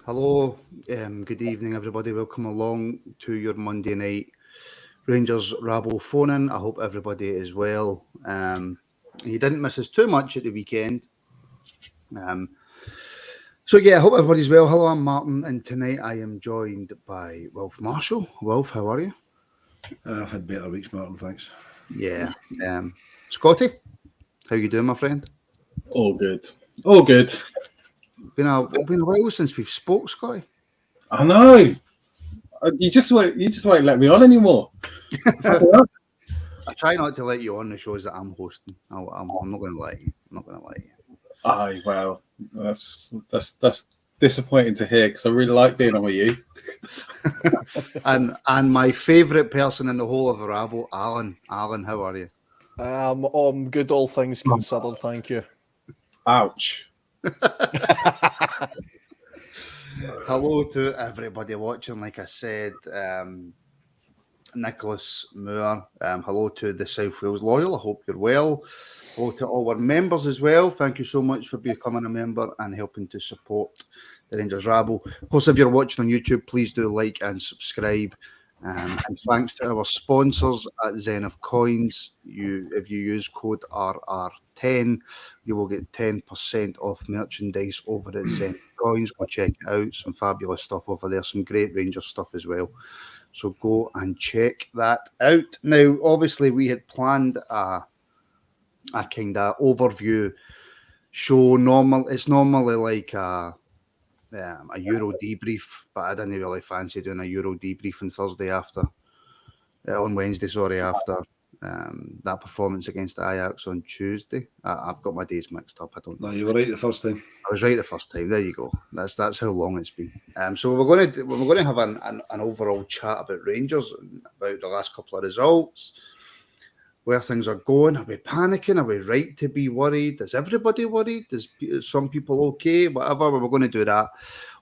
Hello, good evening, everybody. Welcome along to your Monday night Rangers Rabble phone in. I hope everybody is well. You didn't miss us too much at the weekend. I hope everybody's well. Hello, I'm Martin, and tonight I am joined by Wilf Marshall. Wilf, how are you? I've had better weeks, Martin, thanks. Yeah. Scotty, how you doing, my friend? All good. All good. Been a while since we've spoke, Scotty. I know. You just won't let me on anymore. I try not to let you on the shows that I'm hosting. I'm not going to lie. I'm not going to lie. Aye, wow. That's disappointing to hear because I really like being on with you. and my favourite person in the whole of the rabble, Alan. Alan, how are you? I'm good, all things considered, thank you. Ouch. Hello to everybody watching. Like I said, Nicholas Moore. Hello to the South Wales Loyal. I hope you're well. Hello to all our members as well. Thank you so much for becoming a member and helping to support the Rangers Rabble. Of course, if you're watching on YouTube, please do like and subscribe. And thanks to our sponsors at Zenith Coins. If you use code RR10, you will get 10% off merchandise over at Zenith Coins. Go check it out. Some fabulous stuff over there. Some great Rangers stuff as well. So go and check that out. Now, obviously, we had planned a kind of overview show. It's normally like a Euro debrief, but I didn't really fancy doing a Euro debrief on Wednesday, after that performance against Ajax on Tuesday. I've got my days mixed up. No, you were right the first time. I was right the first time. There you go. That's how long it's been. So we're going to have an overall chat about Rangers, about the last couple of results, where things are going. Are we panicking? Are we right to be worried? Is everybody worried? Is some people okay? Whatever. We're going to do that.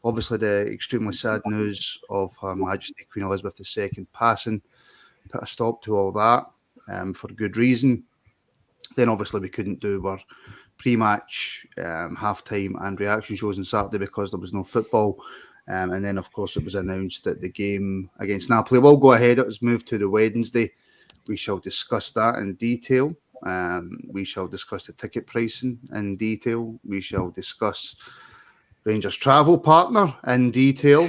Obviously, the extremely sad news of Her Majesty Queen Elizabeth II passing put a stop to all that for good reason. Then, obviously, we couldn't do our pre-match, half-time and reaction shows on Saturday because there was no football. And then, of course, it was announced that the game against Napoli will go ahead. It was moved to the Wednesday. We shall discuss that in detail. We shall discuss the ticket pricing in detail. We shall discuss Rangers travel partner in detail.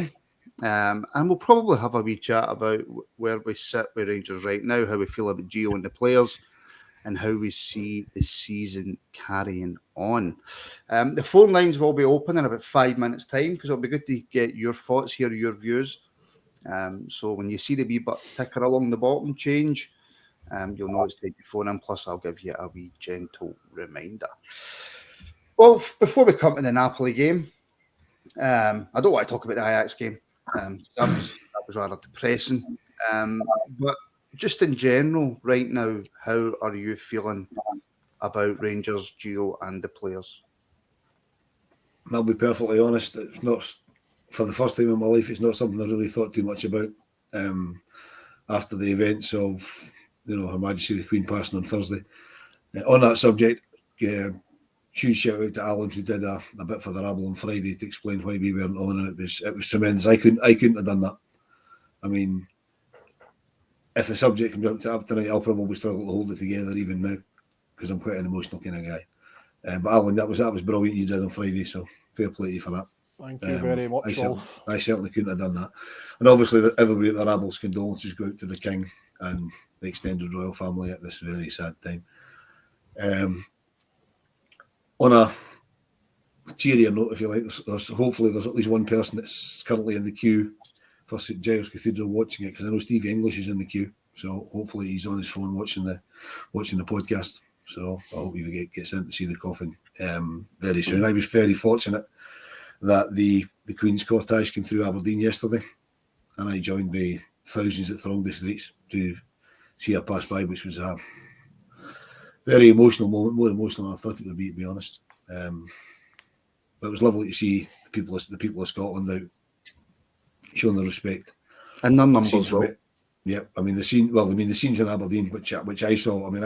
And we'll probably have a wee chat about where we sit with Rangers right now, how we feel about Gio and the players, and how we see the season carrying on. The phone lines will be open in about 5 minutes' time because it'll be good to get your thoughts, hear your views. So when you see the wee ticker along the bottom change, you'll know it's time to phone in. Plus, I'll give you a wee gentle reminder. Well, before we come to the Napoli game, I don't want to talk about the Ajax game. That was rather depressing. But just in general, right now, how are you feeling about Rangers, Gio, and the players? I'll be perfectly honest. It's not, for the first time in my life, it's not something I really thought too much about. After the events of, Her Majesty the Queen passing on Thursday. On that subject, huge shout out to Alan who did a bit for the Rabble on Friday to explain why we weren't on, and it was tremendous. I couldn't have done that. I mean, if the subject comes up tonight, I'll probably struggle to hold it together even now because I'm quite an emotional kind of guy. But Alan, that was brilliant you did on Friday, so fair play to you for that. Thank you very much. I certainly couldn't have done that. And obviously, everybody at the Rabble's condolences go out to the King and the extended royal family at this very sad time. On a cheerier note, if you like, hopefully there's at least one person that's currently in the queue for St Giles Cathedral watching it, because I know Stevie English is in the queue, so hopefully he's on his phone watching the podcast. So I hope he gets in to see the coffin very soon. I was very fortunate that the Queen's cortege came through Aberdeen yesterday, and I joined the thousands that thronged the streets to see her pass by, which was a very emotional moment, more emotional than I thought it would be, to be honest. But it was lovely to see the people of Scotland out showing their respect. And their numbers, well. Yeah, I mean the scenes in Aberdeen, which I saw. I mean,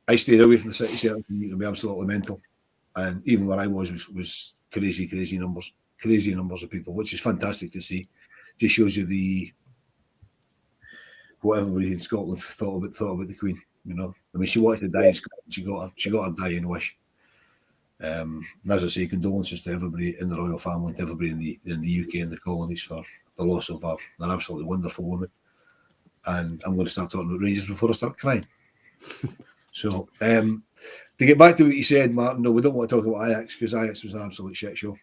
I stayed away from the city centre. It can be absolutely mental, and even where I was crazy numbers. crazy numbers of people, which is fantastic to see. Just shows you what everybody in Scotland thought about the Queen. You know, I mean, she wanted to die in Scotland. She got her dying wish. And as I say, condolences to everybody in the royal family, to everybody in the UK and the colonies for the loss of an absolutely wonderful woman. And I'm going to start talking about Rangers before I start crying. So, to get back to what you said, Martin, no, we don't want to talk about Ajax because Ajax was an absolute shit show.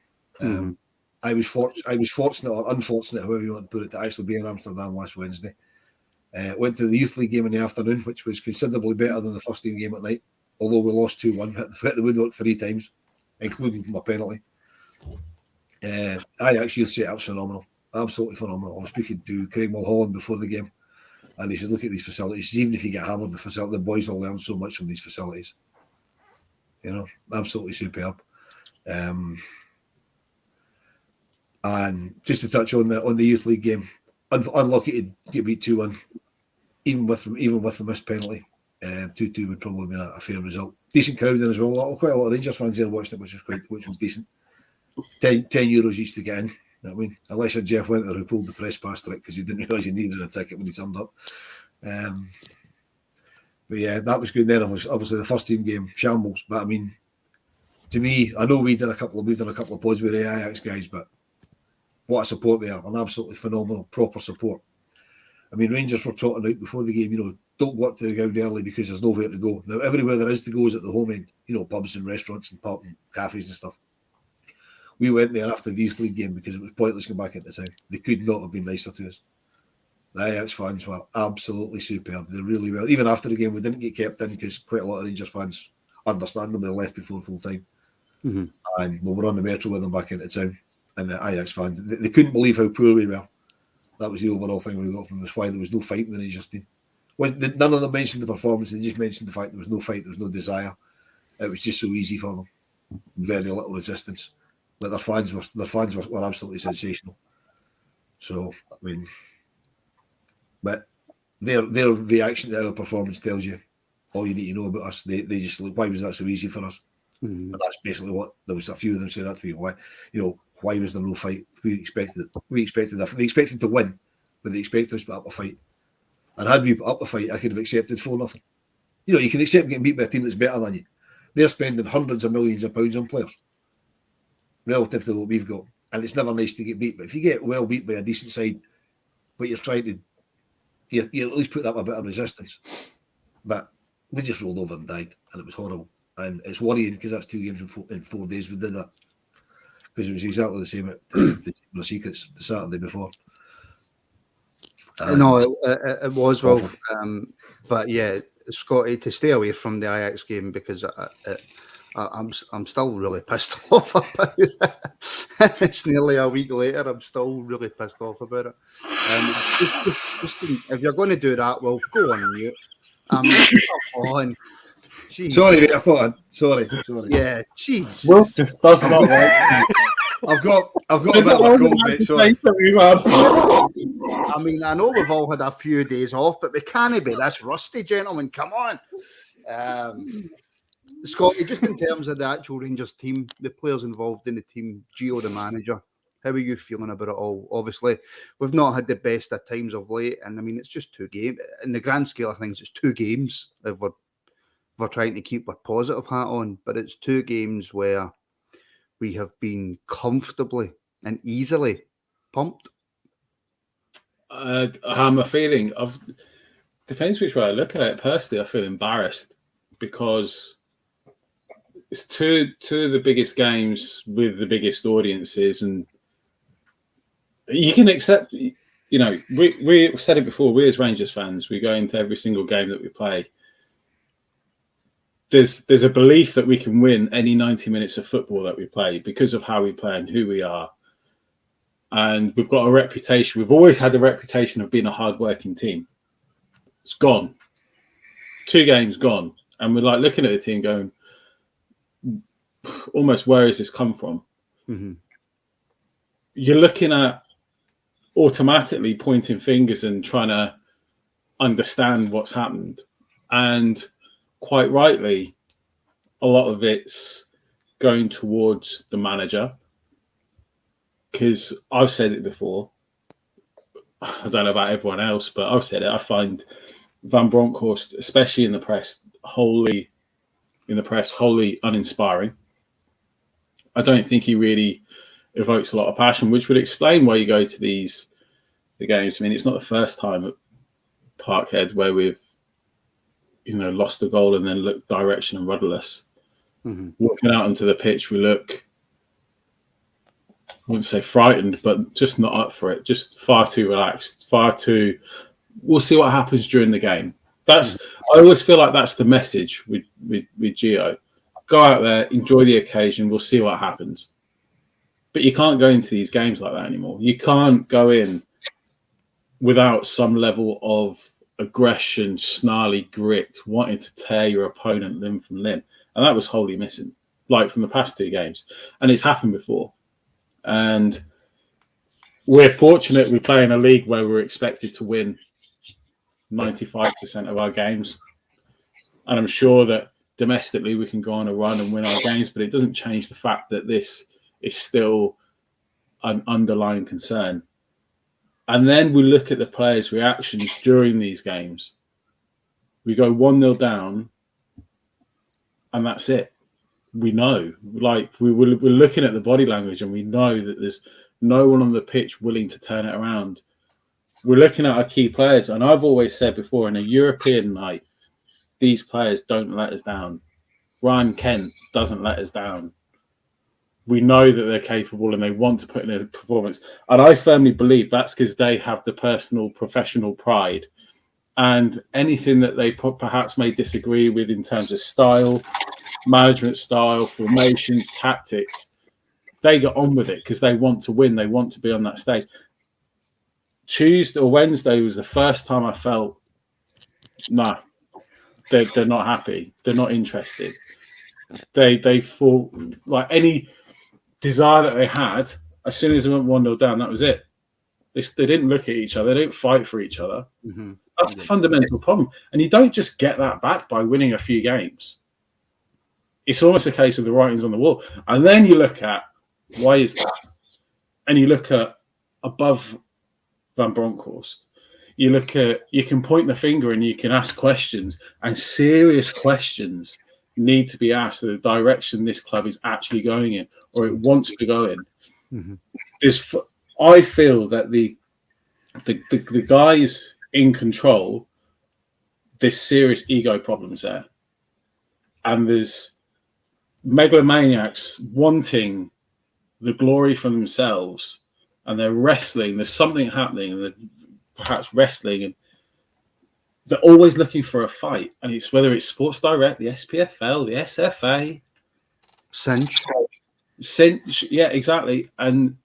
I was fortunate or unfortunate, however you want to put it, to actually be in Amsterdam last Wednesday. Went to the Youth League game in the afternoon, which was considerably better than the first team game at night, although we lost 2-1, hit the woodwork 3 times, including from a penalty. Ajax youth setup's phenomenal, absolutely phenomenal. I was speaking to Craig Mulholland before the game, and he said, look at these facilities. Even if you get hammered, the boys will learn so much from these facilities. You know, absolutely superb. And just to touch on the Youth League game, unlucky to get beat 2-1, even with the missed penalty. 2-2 would probably have been a fair result. Decent crowd in as well. Quite a lot of Rangers fans there watching it, which was decent. 10 euros each to get in. You know what I mean? Unless you're Jeff Winter who pulled the press pass trick because he didn't realise he needed a ticket when he turned up. But yeah, that was good. Then obviously the first team game shambles. But I mean, to me, I know we've done a couple of pods with the Ajax guys, but what a support they are! An absolutely phenomenal, proper support. I mean, Rangers were trotting out before the game, you know, don't go up to the ground early because there's nowhere to go. Now, everywhere there is to go is at the home end, you know, pubs and restaurants and pub and cafes and stuff. We went there after the Youth League game because it was pointless going back into town. They could not have been nicer to us. The Ajax fans were absolutely superb. They really were. Even after the game, we didn't get kept in because quite a lot of Rangers fans, understandably, left before full time. And we were on the metro with them back into town. And the Ajax fans, they couldn't believe how poor we were. That was the overall thing we got from this, why there was no fight in the Rangers team. None of them mentioned the performance, they just mentioned the fact there was no fight, there was no desire. It was just so easy for them. Very little resistance. But their fans were absolutely sensational. So, I mean, but their reaction to our performance tells you all you need to know about us. They just look, why was that so easy for us? And that's basically what there was. A few of them say that to me. Why was there no fight? They expected to win, but they expected us to put up a fight. And had we put up a fight, I could have accepted 4-0. You know, you can accept getting beat by a team that's better than you. They're spending hundreds of millions of pounds on players relative to what we've got, and it's never nice to get beat. But if you get well beat by a decent side, but you're trying to, you at least put up a bit of resistance. But they just rolled over and died, and it was horrible. And it's worrying because that's 2 games in 4 days we did that. Because it was exactly the same at the Secrets the Saturday before. No, it was well. But yeah, Scotty, to stay away from the Ajax game because I'm still really pissed off about it. It's nearly a week later. I'm still really pissed off about it. Just, if you're going to do that, well, go on mute. Come on. Jeez. Sorry, mate. I thought. Sorry. Yeah, jeez. Will just does not like. I've got a bit of a cold, mate. Sorry. I mean, I know we've all had a few days off, but we can't be this rusty, gentlemen. Come on. Scotty, just in terms of the actual Rangers team, the players involved in the team, Gio, the manager, how are you feeling about it all? Obviously, we've not had the best at times of late, and I mean, it's just 2 games. In the grand scale of things, it's 2 games if we're trying to keep our positive hat on, but it's 2 games where we have been comfortably and easily pumped. I'm a feeling of, depends which way I look at it. Personally, I feel embarrassed because it's two of the biggest games with the biggest audiences, and you can accept, you know, we said it before, we as Rangers fans, we go into every single game that we play. There's a belief that we can win any 90 minutes of football that we play because of how we play and who we are. And we've got a reputation. We've always had a reputation of being a hard-working team. It's gone. 2 games gone. And we're like looking at the team going, almost, where has this come from? You're looking at automatically pointing fingers and trying to understand what's happened. And quite rightly, a lot of it's going towards the manager. because I've said it before. I don't know about everyone else, but I've said it. I find Van Bronckhorst, especially in the press, wholly uninspiring. I don't think he really evokes a lot of passion, which would explain why you go to the games. I mean, it's not the first time at Parkhead where we've lost a goal and then looked direction and rudderless. Mm-hmm. Walking out onto the pitch, we look, I wouldn't say frightened, but just not up for it. Just far too relaxed, we'll see what happens during the game. I always feel like that's the message with Gio. Go out there, enjoy the occasion, we'll see what happens. But you can't go into these games like that anymore. You can't go in without some level of aggression, snarly grit, wanting to tear your opponent limb from limb. And that was wholly missing, like from the past 2 games. And it's happened before. And we're fortunate we play in a league where we're expected to win 95% of our games. And I'm sure that domestically we can go on a run and win our games, but it doesn't change the fact that this is still an underlying concern. And then we look at the players' reactions during these games. We go 1-0 down, and that's it. We know. Like, we're looking at the body language, and we know that there's no one on the pitch willing to turn it around. We're looking at our key players, and I've always said before, in a European night, these players don't let us down. Ryan Kent doesn't let us down. We know that they're capable and they want to put in a performance. And I firmly believe that's because they have the personal, professional pride. And anything that they perhaps may disagree with in terms of style, management style, formations, tactics, they get on with it because they want to win. They want to be on that stage. Tuesday or Wednesday was the first time I felt, no, they're not happy. They're not interested. They thought like any desire that they had, as soon as they went 1-0 down, that was it. They didn't look at each other. They didn't fight for each other. Mm-hmm. That's the fundamental problem. And you don't just get that back by winning a few games. It's almost a case of the writing's on the wall. And then you look at, why is that? And you look at above Van Bronckhorst. You can point the finger and you can ask questions, and serious questions need to be asked of the direction this club is actually going in, or it wants to go in. Mm-hmm. I feel that the guys in control, there's serious ego problems there, and there's megalomaniacs wanting the glory for themselves, and they're wrestling. There's something happening, and they're perhaps wrestling, and they're always looking for a fight. And it's whether it's Sports Direct, the SPFL, the SFA, Cinch, yeah, exactly. And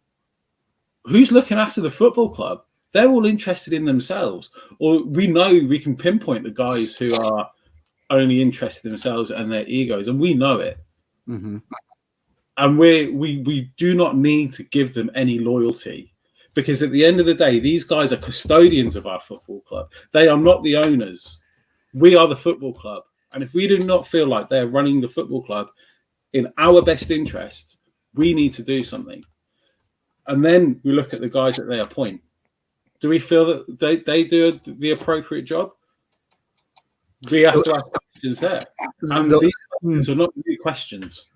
who's looking after the football club? They're all interested in themselves. Or we know we can pinpoint the guys who are only interested in themselves and their egos, and we know it. Mm-hmm. And we do not need to give them any loyalty, because at the end of the day, these guys are custodians of our football club. They are not the owners. We are the football club. And if we do not feel like they're running the football club in our best interests, we need to do something. And then we look at the guys that they appoint. Do we feel that they do the appropriate job? We have to ask questions there. And these questions are not new questions.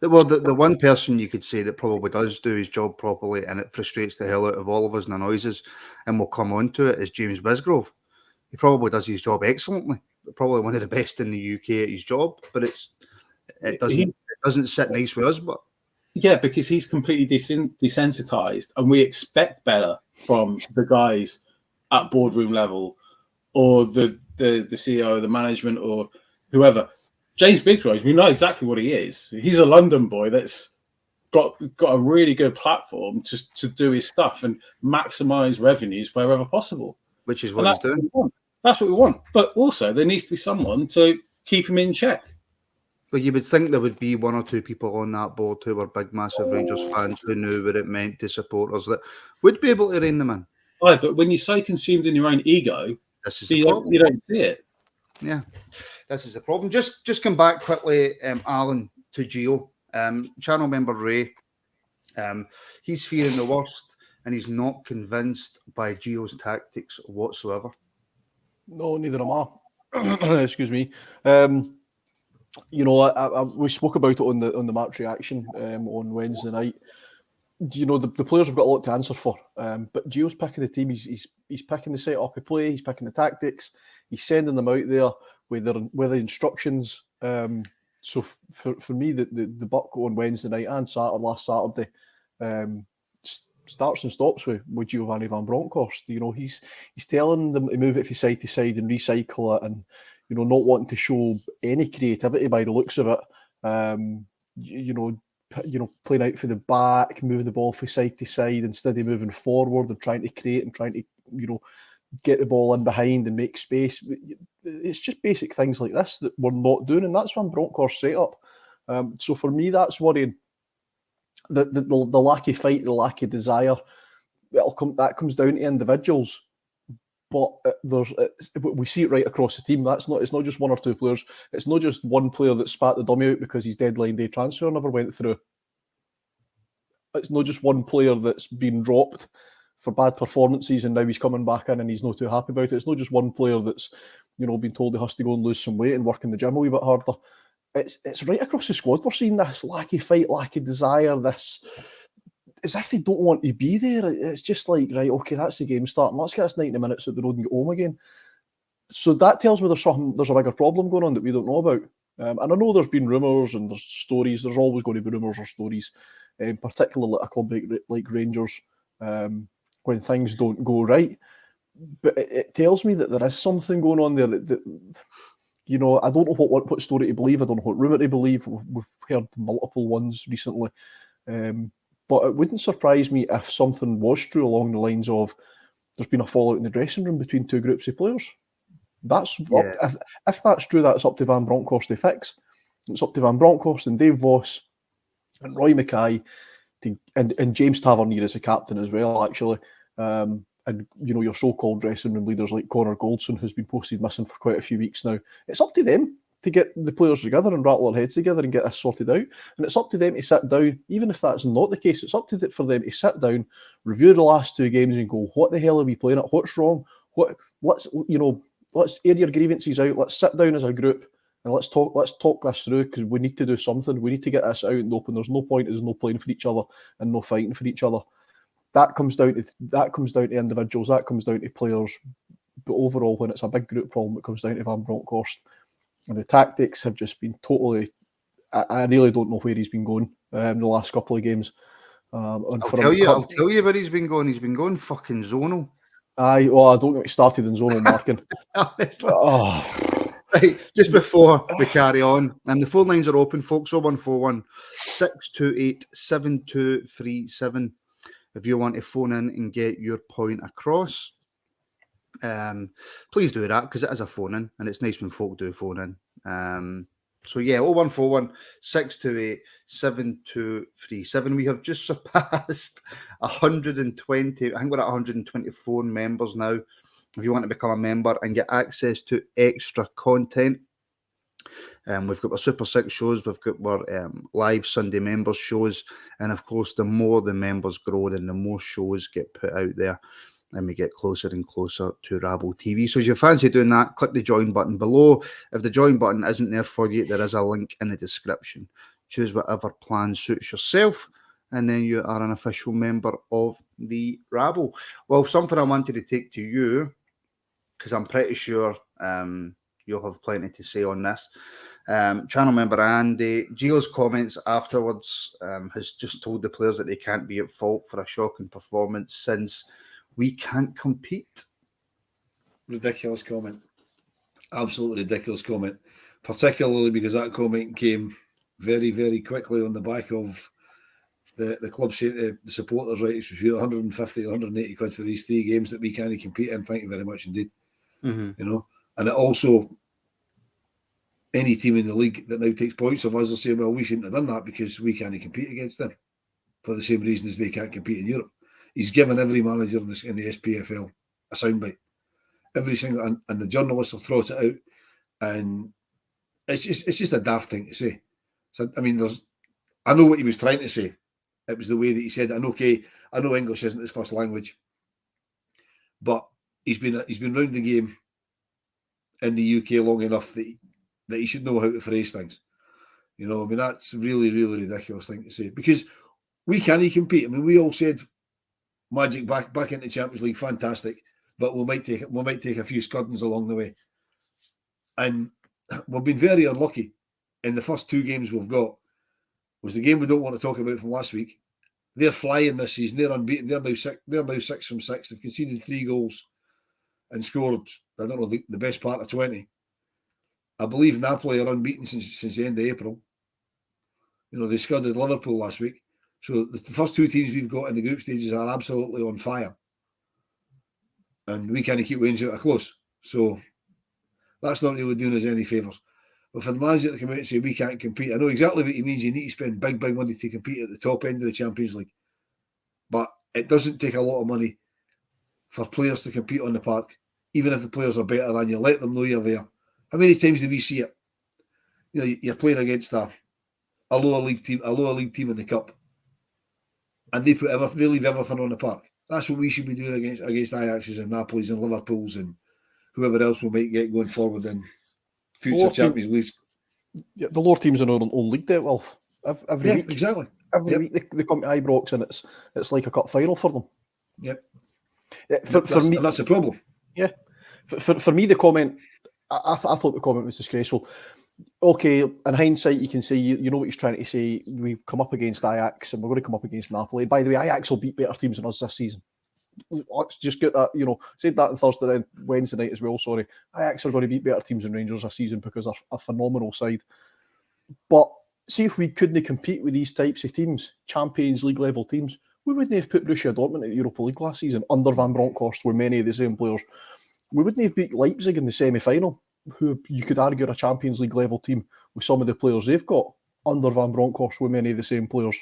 Well, the one person you could say that probably does do his job properly, and it frustrates the hell out of all of us and annoys us, and we'll come on to it, is James Bisgrove. He probably does his job excellently. Probably one of the best in the UK at his job, but it doesn't sit nice with us. But yeah, because he's completely desensitized, and we expect better from the guys at boardroom level, or the CEO, the management, or whoever. James Bisgrove, we know exactly what he is. He's a London boy that's got a really good platform to do his stuff and maximise revenues wherever possible. Which is what he's doing. That's what we want. But also, there needs to be someone to keep him in check. But you would think there would be one or two people on that board who were big, massive Rangers fans who knew what it meant to supporters that would be able to rein them in. Right, but when you're so consumed in your own ego, you don't see it. Yeah, this is the problem. Just come back quickly, Alan, to Gio. Channel member Ray He's fearing the worst, and he's not convinced by Gio's tactics whatsoever. No, neither am I. Excuse me. We spoke about it on the match reaction on Wednesday night. The players have got a lot to answer for. But Gio's picking the team. He's picking the setup of play. He's picking the tactics. He's sending them out there with the instructions. So for me, the buck on Wednesday night and last Saturday starts and stops with Giovanni van Bronckhorst. He's telling them to move it from side to side and recycle it, and not wanting to show any creativity by the looks of it. Playing out for the back, moving the ball from side to side instead of moving forward and trying to create and trying to get the ball in behind and make space. It's just basic things like this that we're not doing, and that's Van Bronckhorst's setup. So for me, that's worrying. The lack of fight, the lack of desire, that comes down to individuals. But we see it right across the team. It's not just one or two players. It's not just one player that spat the dummy out because his deadline day transfer never went through. It's not just one player that's been dropped for bad performances and now he's coming back in and he's not too happy about it. It's not just one player that's been told he has to go and lose some weight and work in the gym a wee bit harder. It's right across the squad. We're seeing this lack of fight, lack of desire, this as if they don't want to be there. It's just like, right, okay, that's the game starting. Let's get us 90 minutes at the road and get home again. So that tells me there's a bigger problem going on that we don't know about. And I know there's been rumours and there's stories. There's always going to be rumours or stories, particularly at a club like Rangers, when things don't go right. But it tells me that there is something going on there that I don't know what story to believe. I don't know what rumour to believe. We've heard multiple ones recently. But it wouldn't surprise me if something was true along the lines of there's been a fallout in the dressing room between two groups of players. If that's true, that's up to Van Bronckhorst to fix. It's up to Van Bronckhorst and Dave Voss and Roy Mackay and James Tavernier as a captain as well, actually. And your so-called dressing room leaders like Connor Goldson, who's been posted missing for quite a few weeks now. It's up to them to get the players together and rattle their heads together and get this sorted out. And it's up to them to sit down, even if that's not the case, it's up to for them to sit down, review the last two games and go, what the hell are we playing at? What's wrong? Let's air your grievances out. Let's sit down as a group and let's talk this through, because we need to do something. We need to get this out in the open. There's no point in no playing for each other and no fighting for each other. That comes down to individuals, that comes down to players. But overall, when it's a big group problem, it comes down to Van Bronckhorst. And the tactics have just been totally... I really don't know where he's been going the last couple of games. I'll tell you where he's been going. He's been going fucking zonal. Don't get me started in zonal marking. Right, just before we carry on, and the phone lines are open, folks. 0141 628 7237. If you want to phone in and get your point across, please do that, because it is a phone in, and it's nice when folk do phone in. 0141 628 7237. We have just surpassed 120. I think we're at 124 members now. If you want to become a member and get access to extra content, we've got our Super 6 shows, we've got our live Sunday members shows, and of course, the more the members grow, then the more shows get put out there, and we get closer and closer to Rabble TV. So if you fancy doing that, click the join button below. If the join button isn't there for you, there is a link in the description. Choose whatever plan suits yourself, and then you are an official member of the Rabble. Well, something I wanted to take to you, because I'm pretty sure you'll have plenty to say on this. Channel member Andy, Gio's comments afterwards has just told the players that they can't be at fault for a shocking performance since we can't compete. Ridiculous comment. Absolutely ridiculous comment. Particularly because that comment came very, very quickly on the back of the club saying to the supporters, right, it's 150 or 180 quid for these 3 games that we can't compete in. Thank you very much indeed. Mm-hmm. And it also, any team in the league that now takes points of us will say, well, we shouldn't have done that because we can't compete against them for the same reason as they can't compete in Europe. He's given every manager in the SPFL a soundbite. Every single, and the journalists will throw it out, and it's just a daft thing to say. So I mean, I know what he was trying to say, It was the way that he said it. And okay, I know English isn't his first language, but he's been around the game in the UK long enough that he should know how to phrase things. You know, I mean, that's really, really ridiculous thing to say, because we can't compete. I mean, we all said Magic back into Champions League, fantastic, but we might take a few scuddings along the way. And we've been very unlucky in the first two games we've got. Was the game we don't want to talk about from last week. They're flying this season. They're unbeaten. They're now 6 from 6. They've conceded 3 goals and scored, I don't know, the best part of 20. I believe Napoli are unbeaten since the end of April. You know, they scudded Liverpool last week. So the first two teams we've got in the group stages are absolutely on fire. And we can't keep Wayne's out of close. So that's not really doing us any favours. But for the manager to come out and say we can't compete, I know exactly what he means. You need to spend big money to compete at the top end of the Champions League. But it doesn't take a lot of money for players to compete on the park, even if the players are better than you. Let them know you're there. How many times do we see it? You know, you're playing against a lower league team in the cup, and they leave everything on the park. That's what we should be doing against Ajax's and Napoli's and Liverpool's and whoever else we might get going forward in future Champions Leagues. Yeah, the lower teams in our own league do it well. Every week. Exactly. Every week they come to Ibrox and it's like a cup final for them. Yep. For me, that's a problem. Yeah. For me, the comment, I thought the comment was disgraceful. Okay, in hindsight, you can say, you know what he's trying to say. We've come up against Ajax and we're going to come up against Napoli. By the way, Ajax will beat better teams than us this season. Let's just get that, said that on Thursday and Wednesday night as well, sorry. Ajax are going to beat better teams than Rangers this season because they're a phenomenal side. But see, if we couldn't compete with these types of teams, Champions League level teams, we wouldn't have put Borussia Dortmund in the Europa League last season under Van Bronckhorst with many of the same players. We wouldn't have beat Leipzig in the semi-final, who you could argue are a Champions League level team with some of the players they've got under Van Bronckhorst with many of the same players.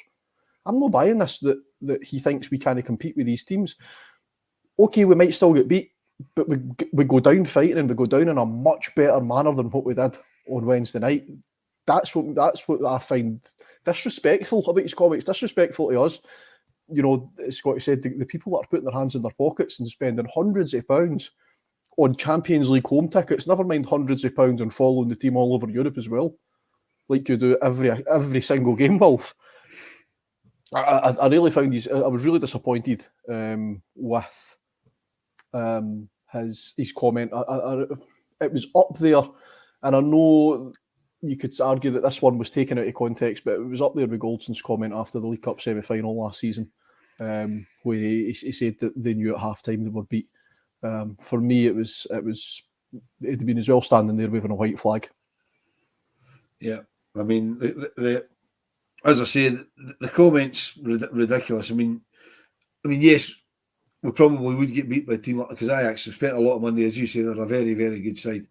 I'm not buying this that he thinks we can't compete with these teams. Okay, we might still get beat, but we go down fighting and we go down in a much better manner than what we did on Wednesday night. That's what I find disrespectful about his comments. Disrespectful to us. As Scotty said, the people that are putting their hands in their pockets and spending hundreds of pounds on Champions League home tickets, never mind hundreds of pounds on following the team all over Europe as well, like you do every single game, Wolf. I really found I was really disappointed with his comment. It was up there, and I know you could argue that this one was taken out of context, but it was up there with Goldson's comment after the League Cup semi-final last season, where he said that they knew at half-time they were beat. For me, it'd have been as well standing there waving a white flag. Yeah, I mean, as I say, the comments ridiculous. I mean, yes, we probably would get beat by a team like, because Ajax have spent a lot of money, as you say, they're a very, very good side.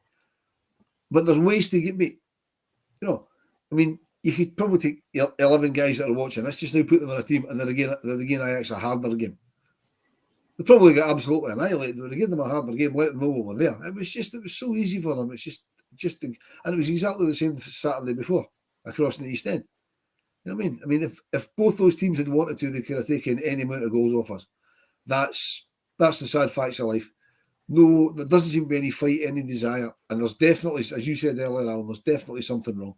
But there's ways to get beat. I mean, you could probably take 11 guys that are watching. Let's just now put them in a team, and they're again Ajax a harder game. They probably got absolutely annihilated. But they gave them a harder game, let them know we were there. It was so easy for them. It's just, and it was exactly the same Saturday before across the East End. You know what I mean? I mean, if both those teams had wanted to, they could have taken any amount of goals off us. That's the sad facts of life. No, there doesn't seem to be any fight, any desire, and there's definitely, as you said earlier, Alan, there's definitely something wrong.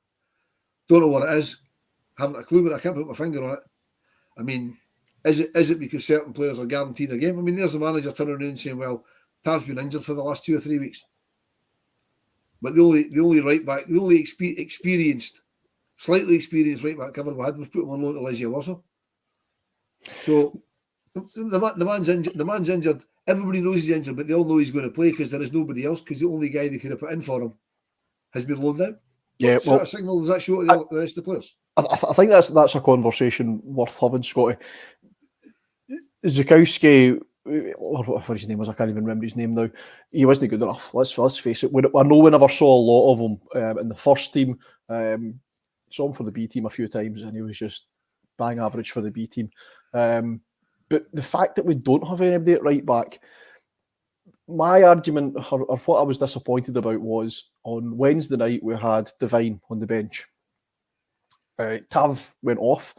Don't know what it is. Haven't a clue, but I can't put my finger on it. I mean, is it because certain players are guaranteed a game? I mean, there's the manager turning around and saying, "Well, Tav's been injured for the last 2 or 3 weeks," but the only right back, the only slightly experienced right back cover we had, we've put him on loan to Legia Warsaw. So the man's injured. The man's injured. Everybody knows he's injured, but they all know he's going to play because there is nobody else. Because the only guy they could have put in for him has been loaned out. Yeah, what sort of signal does that show to the rest of the players? I think that's a conversation worth having, Scotty. Zukowski, or whatever his name was, I can't even remember his name now. He wasn't good enough. Let's face it. I know we never saw a lot of him in the first team. Saw him for the B team a few times, and he was just bang average for the B team. But the fact that we don't have anybody at right back, my argument, or what I was disappointed about, was on Wednesday night we had Devine on the bench. Tav went off.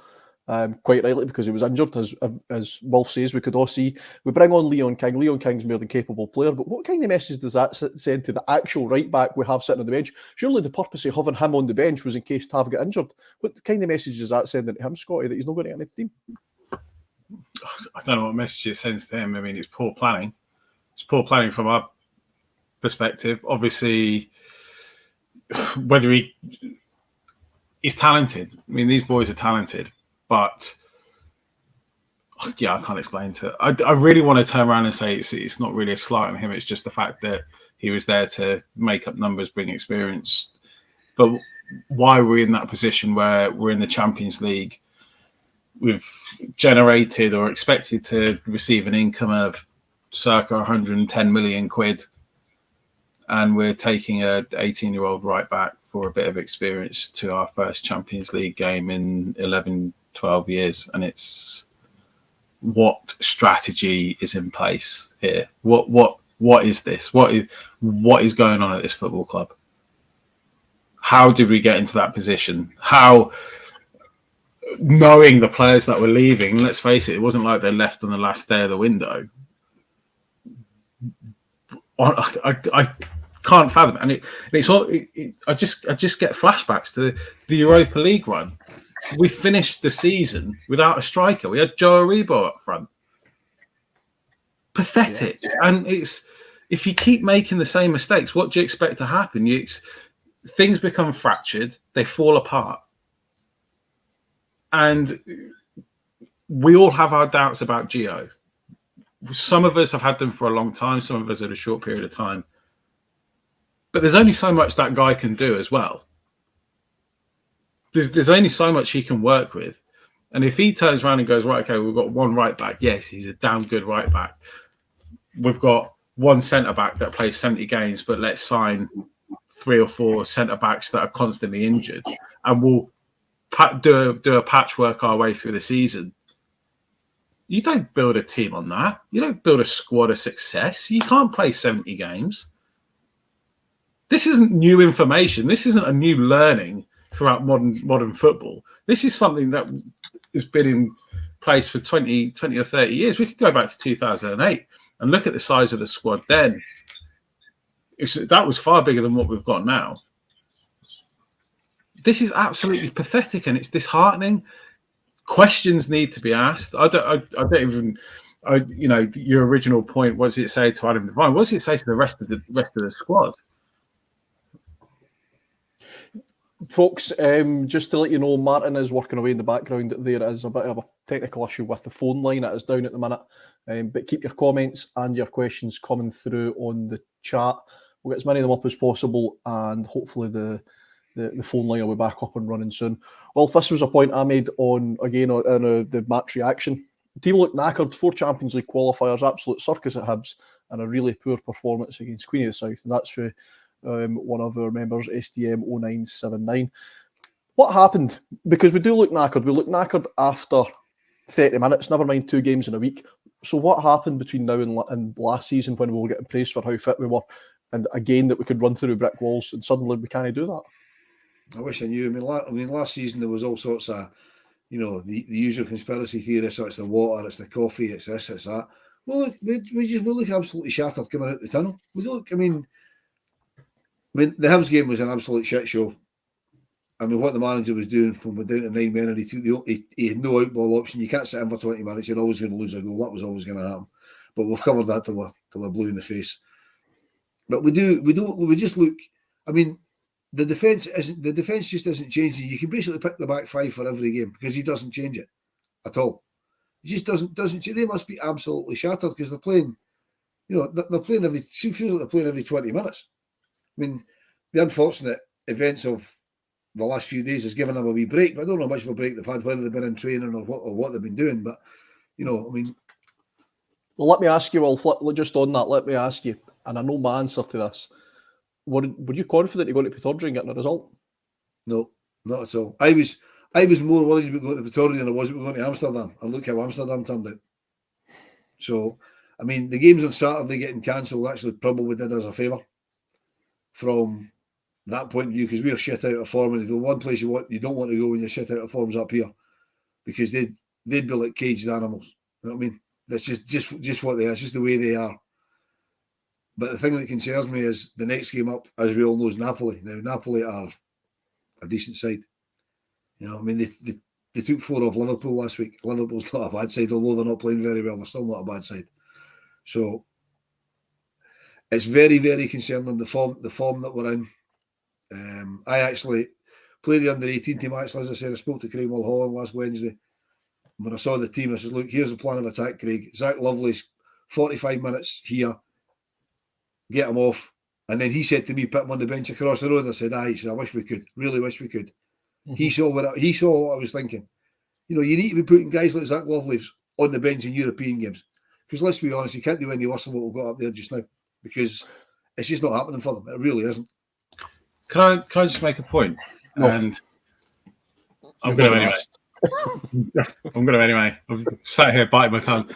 quite rightly, because he was injured. As Wolf says, we could all see, we bring on Leon King. Leon King's more than capable player, but what kind of message does that send to the actual right back we have sitting on the bench? Surely the purpose of having him on the bench was in case Tav got injured. What kind of message does that send to him, Scotty, that he's not going to get any team? I don't know what message it sends to him. I mean, it's poor planning. It's poor planning from our perspective. Obviously, whether he's talented. I mean, these boys are talented, but yeah, I can't explain to it. I really want to turn around and say it's not really a slight on him. It's just the fact that he was there to make up numbers, bring experience. But why we're in that position where we're in the Champions League, we've generated or expected to receive an income of circa 110 million quid, and we're taking a 18-year-old right back for a bit of experience to our first Champions League game in 11, 12 years. And it's, what strategy is in place here? What is this? What is going on at this football club? How did we get into that position? How, knowing the players that were leaving, let's face it wasn't like they left on the last day of the window. I can't fathom it. And it's all. I just get flashbacks to the Europa League run. We finished the season without a striker. We had Joe Aribo up front. Pathetic. Yeah. And it's, if you keep making the same mistakes, what do you expect to happen? Things become fractured. They fall apart. And we all have our doubts about Gio. Some of us have had them for a long time. Some of us had a short period of time. But there's only so much that guy can do as well. There's only so much he can work with. And if he turns around and goes, right, okay, we've got one right back. Yes, he's a damn good right back. We've got one centre back that plays 70 games, but let's sign 3 or 4 centre backs that are constantly injured. And we'll do a patchwork our way through the season. You don't build a team on that. You don't build a squad of success. You can't play 70 games. This isn't new information. This isn't a new learning throughout modern football. This is something that has been in place for 20 or 30 years. We could go back to 2008 and look at the size of the squad then. That was far bigger than what we've got now. This is absolutely pathetic, and it's disheartening. Questions need to be asked. I don't even. Your original point. What does it say to Adam Devine? What does it say to the rest of the squad? Folks, just to let you know, Martin is working away in the background. There is a bit of a technical issue with the phone line. It is down at the minute. But keep your comments and your questions coming through on the chat. We'll get as many of them up as possible, and hopefully the phone line will be back up and running soon. Well, this was a point I made on the match reaction. The team looked knackered. 4 Champions League qualifiers, absolute circus at Hibs, and a really poor performance against Queen of the South. And that's for one of our members, SDM0979. What happened? Because we do look knackered. We look knackered after 30 minutes, never mind 2 games in a week. So what happened between now and last season when we were getting praised for how fit we were, and again that we could run through brick walls, and suddenly we can't do that? I wish I knew. I mean, last season there was all sorts of, the usual conspiracy theorists. So it's the water, it's the coffee, it's this, it's that. Well, we look absolutely shattered coming out the tunnel. We look. I mean, the Hibs game was an absolute shit show. I mean, what the manager was doing from down to 9 men, and he had no outball option. You can't sit in for 20 minutes. You're always going to lose a goal. That was always going to happen. But we've covered that till we're blue in the face. But we just look. I mean, the defence just isn't changing. You can basically pick the back 5 for every game because he doesn't change it at all. He just doesn't. They must be absolutely shattered because they're playing. They're playing it feels like they're playing every 20 minutes. I mean, the unfortunate events of the last few days has given them a wee break, but I don't know how much of a break they've had, whether they've been in training or what they've been doing. But, I mean... Well, let me ask you, well, just on that, let me ask you, and I know my answer to this. Were you confident you're going to Pittodrie and getting a result? No, not at all. I was more worried about going to Pittodrie than I was about going to Amsterdam. And look how Amsterdam turned out. So, I mean, the games on Saturday getting cancelled actually probably did us a favour from that point of view, because we're shit out of form, and if the one place you don't want to go when you're shit out of form's up here. because they'd be like caged animals. You know what I mean? That's just what they are. It's just the way they are. But the thing that concerns me is the next game up, as we all know, is Napoli. Now, Napoli are a decent side. You know, I mean, they took 4 off Liverpool last week. Liverpool's not a bad side, although they're not playing very well. They're still not a bad side. So it's very, very concerning the form that we're in. I actually played the under-18 team. Actually, as I said, I spoke to Craig Mulholland last Wednesday. When I saw the team, I said, look, here's the plan of attack, Craig. Zach Lovely's 45 minutes here. Get him off. And then he said to me, put him on the bench across the road. I said, aye. So I wish we could. Really wish we could. Mm-hmm. He saw what I was thinking. You know, you need to be putting guys like Zach Lovely on the bench in European games. Because let's be honest, you can't do any worse than what we've got up there just now. Because it's just not happening for them. It really isn't. Can I just make a point? No. And I'm going to anyway. I'm going to anyway. I've sat here biting my tongue.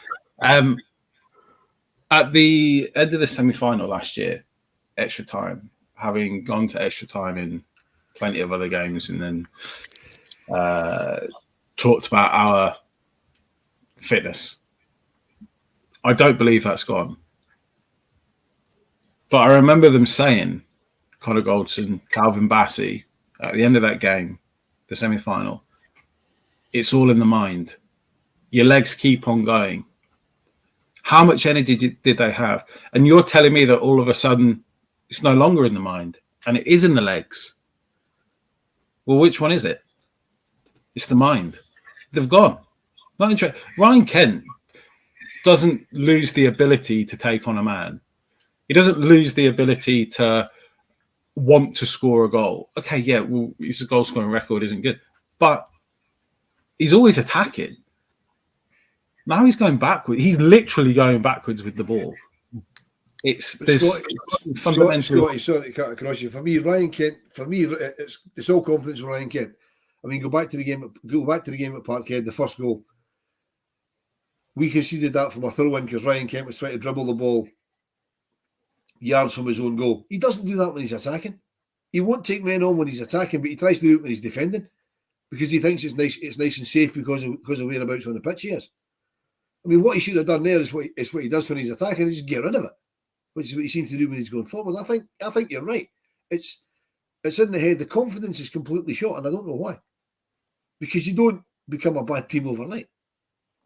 At the end of the semi-final last year, extra time, having gone to extra time in plenty of other games, and then talked about our fitness. I don't believe that's gone. But I remember them saying, Connor Goldson, Calvin Bassey, at the end of that game, the semi-final, it's all in the mind. Your legs keep on going. How much energy did they have? And you're telling me that all of a sudden it's no longer in the mind and it is in the legs. Well, which one is it? It's the mind. They've gone. Not interested. Ryan Kent doesn't lose the ability to take on a man. He doesn't lose the ability to want to score a goal. Okay, yeah, well, his goal scoring record isn't good, but he's always attacking. Now he's going backwards. He's literally going backwards with the ball. It's fundamentally. Sorry to cut across you. For me, Ryan Kent. For me, it's all confidence in Ryan Kent. I mean, go back to the game at Parkhead. The first goal, we conceded that from a throw-in because Ryan Kent was trying to dribble the ball yards from his own goal. He doesn't do that when he's attacking. He won't take men on when he's attacking, but he tries to do it when he's defending because he thinks it's nice and safe because of whereabouts on the pitch he is. I mean, what he should have done there is what he does when he's attacking, is just get rid of it, which is what he seems to do when he's going forward. I think you're right. It's in the head. The confidence is completely shot, and I don't know why. Because you don't become a bad team overnight.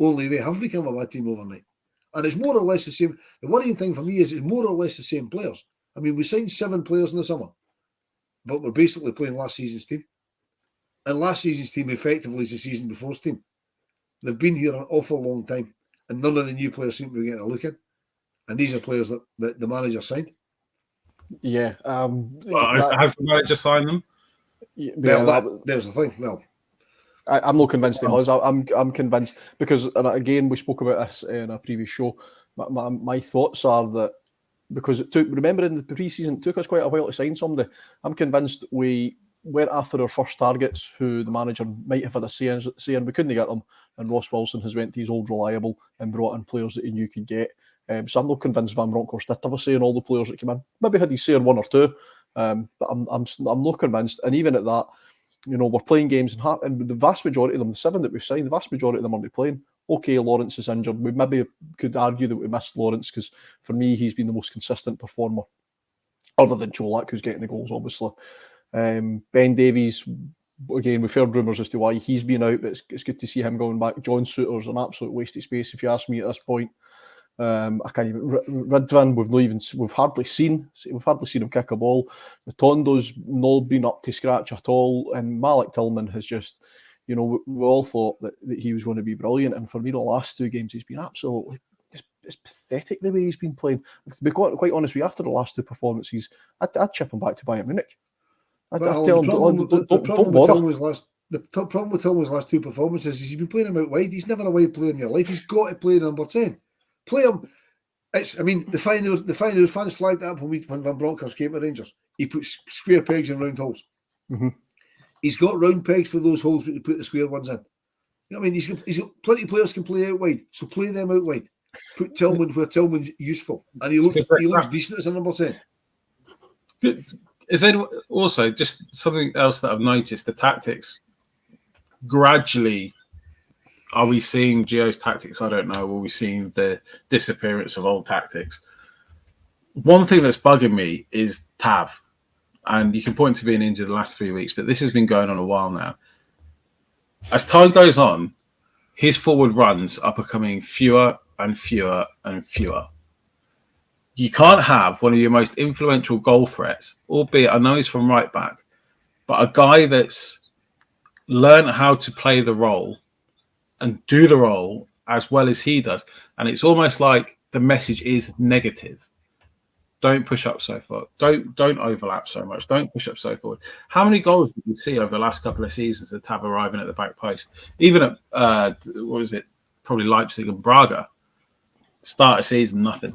Only they have become a bad team overnight. And it's more or less the same. The worrying thing for me is it's more or less the same players. I mean, we signed 7 players in the summer, but we're basically playing last season's team. And last season's team effectively is the season before's team. They've been here an awful long time, and none of the new players seem to be getting a look in. And these are players that the manager signed. Yeah. Has the manager signed them? Yeah, well, there's the thing. Well, I'm not convinced he has. I'm convinced because, and again, we spoke about this in a previous show. My thoughts are that because remember in the pre-season, it took us quite a while to sign somebody. I'm convinced we went after our first targets who the manager might have had a say in. We couldn't get them, and Ross Wilson has went to his old reliable and brought in players that he knew could get. So I'm not convinced Van Bronckhorst did have a say in all the players that came in. Maybe had his say in 1 or 2, but I'm not convinced. And even at that, you know, we're playing games and the vast majority of them, the 7 that we've signed, the vast majority of them aren't playing. Okay, Lawrence is injured. We maybe could argue that we missed Lawrence because for me, he's been the most consistent performer, other than Čolak, who's getting the goals, obviously. Ben Davies, again, we've heard rumours as to why he's been out, but it's good to see him going back. John Souttar's an absolute waste of space, if you ask me at this point. I can't even. Ridvan, we've hardly seen him kick a ball. Matondo's not been up to scratch at all, and Malik Tillman has just, you know, we all thought that he was going to be brilliant, and for me, the last 2 games he's been absolutely. It's pathetic the way he's been playing. To be quite honest with you, after the last 2 performances, I'd chip him back to Bayern Munich. The problem with Tillman's last 2 performances is he's been playing him out wide. He's never a wide player in your life. He's got to play number 10. Play him. The final fans flagged that up when Van Bronckhorst came to Rangers. He put square pegs in round holes. Mm-hmm. He's got round pegs for those holes, but he put the square ones in. You know what I mean? He's got plenty of players can play out wide, so play them out wide. Put Tillman where Tillman's useful, and he looks decent as a number 10. Is there also just something else that I've noticed? The tactics gradually Are we seeing Gio's tactics? I don't know. Are we seeing the disappearance of old tactics? One thing that's bugging me is Tav. And you can point to being injured the last 3 weeks, but this has been going on a while now. As time goes on, his forward runs are becoming fewer and fewer and fewer. You can't have one of your most influential goal threats, albeit I know he's from right back, but a guy that's learned how to play the role and do the role as well as he does. And it's almost like the message is negative. Don't push up so far. Don't overlap so much. Don't push up so forward. How many goals did you see over the last couple of seasons of Tav arriving at the back post? Even at, what was it? Probably Leipzig and Braga. Start of season, nothing.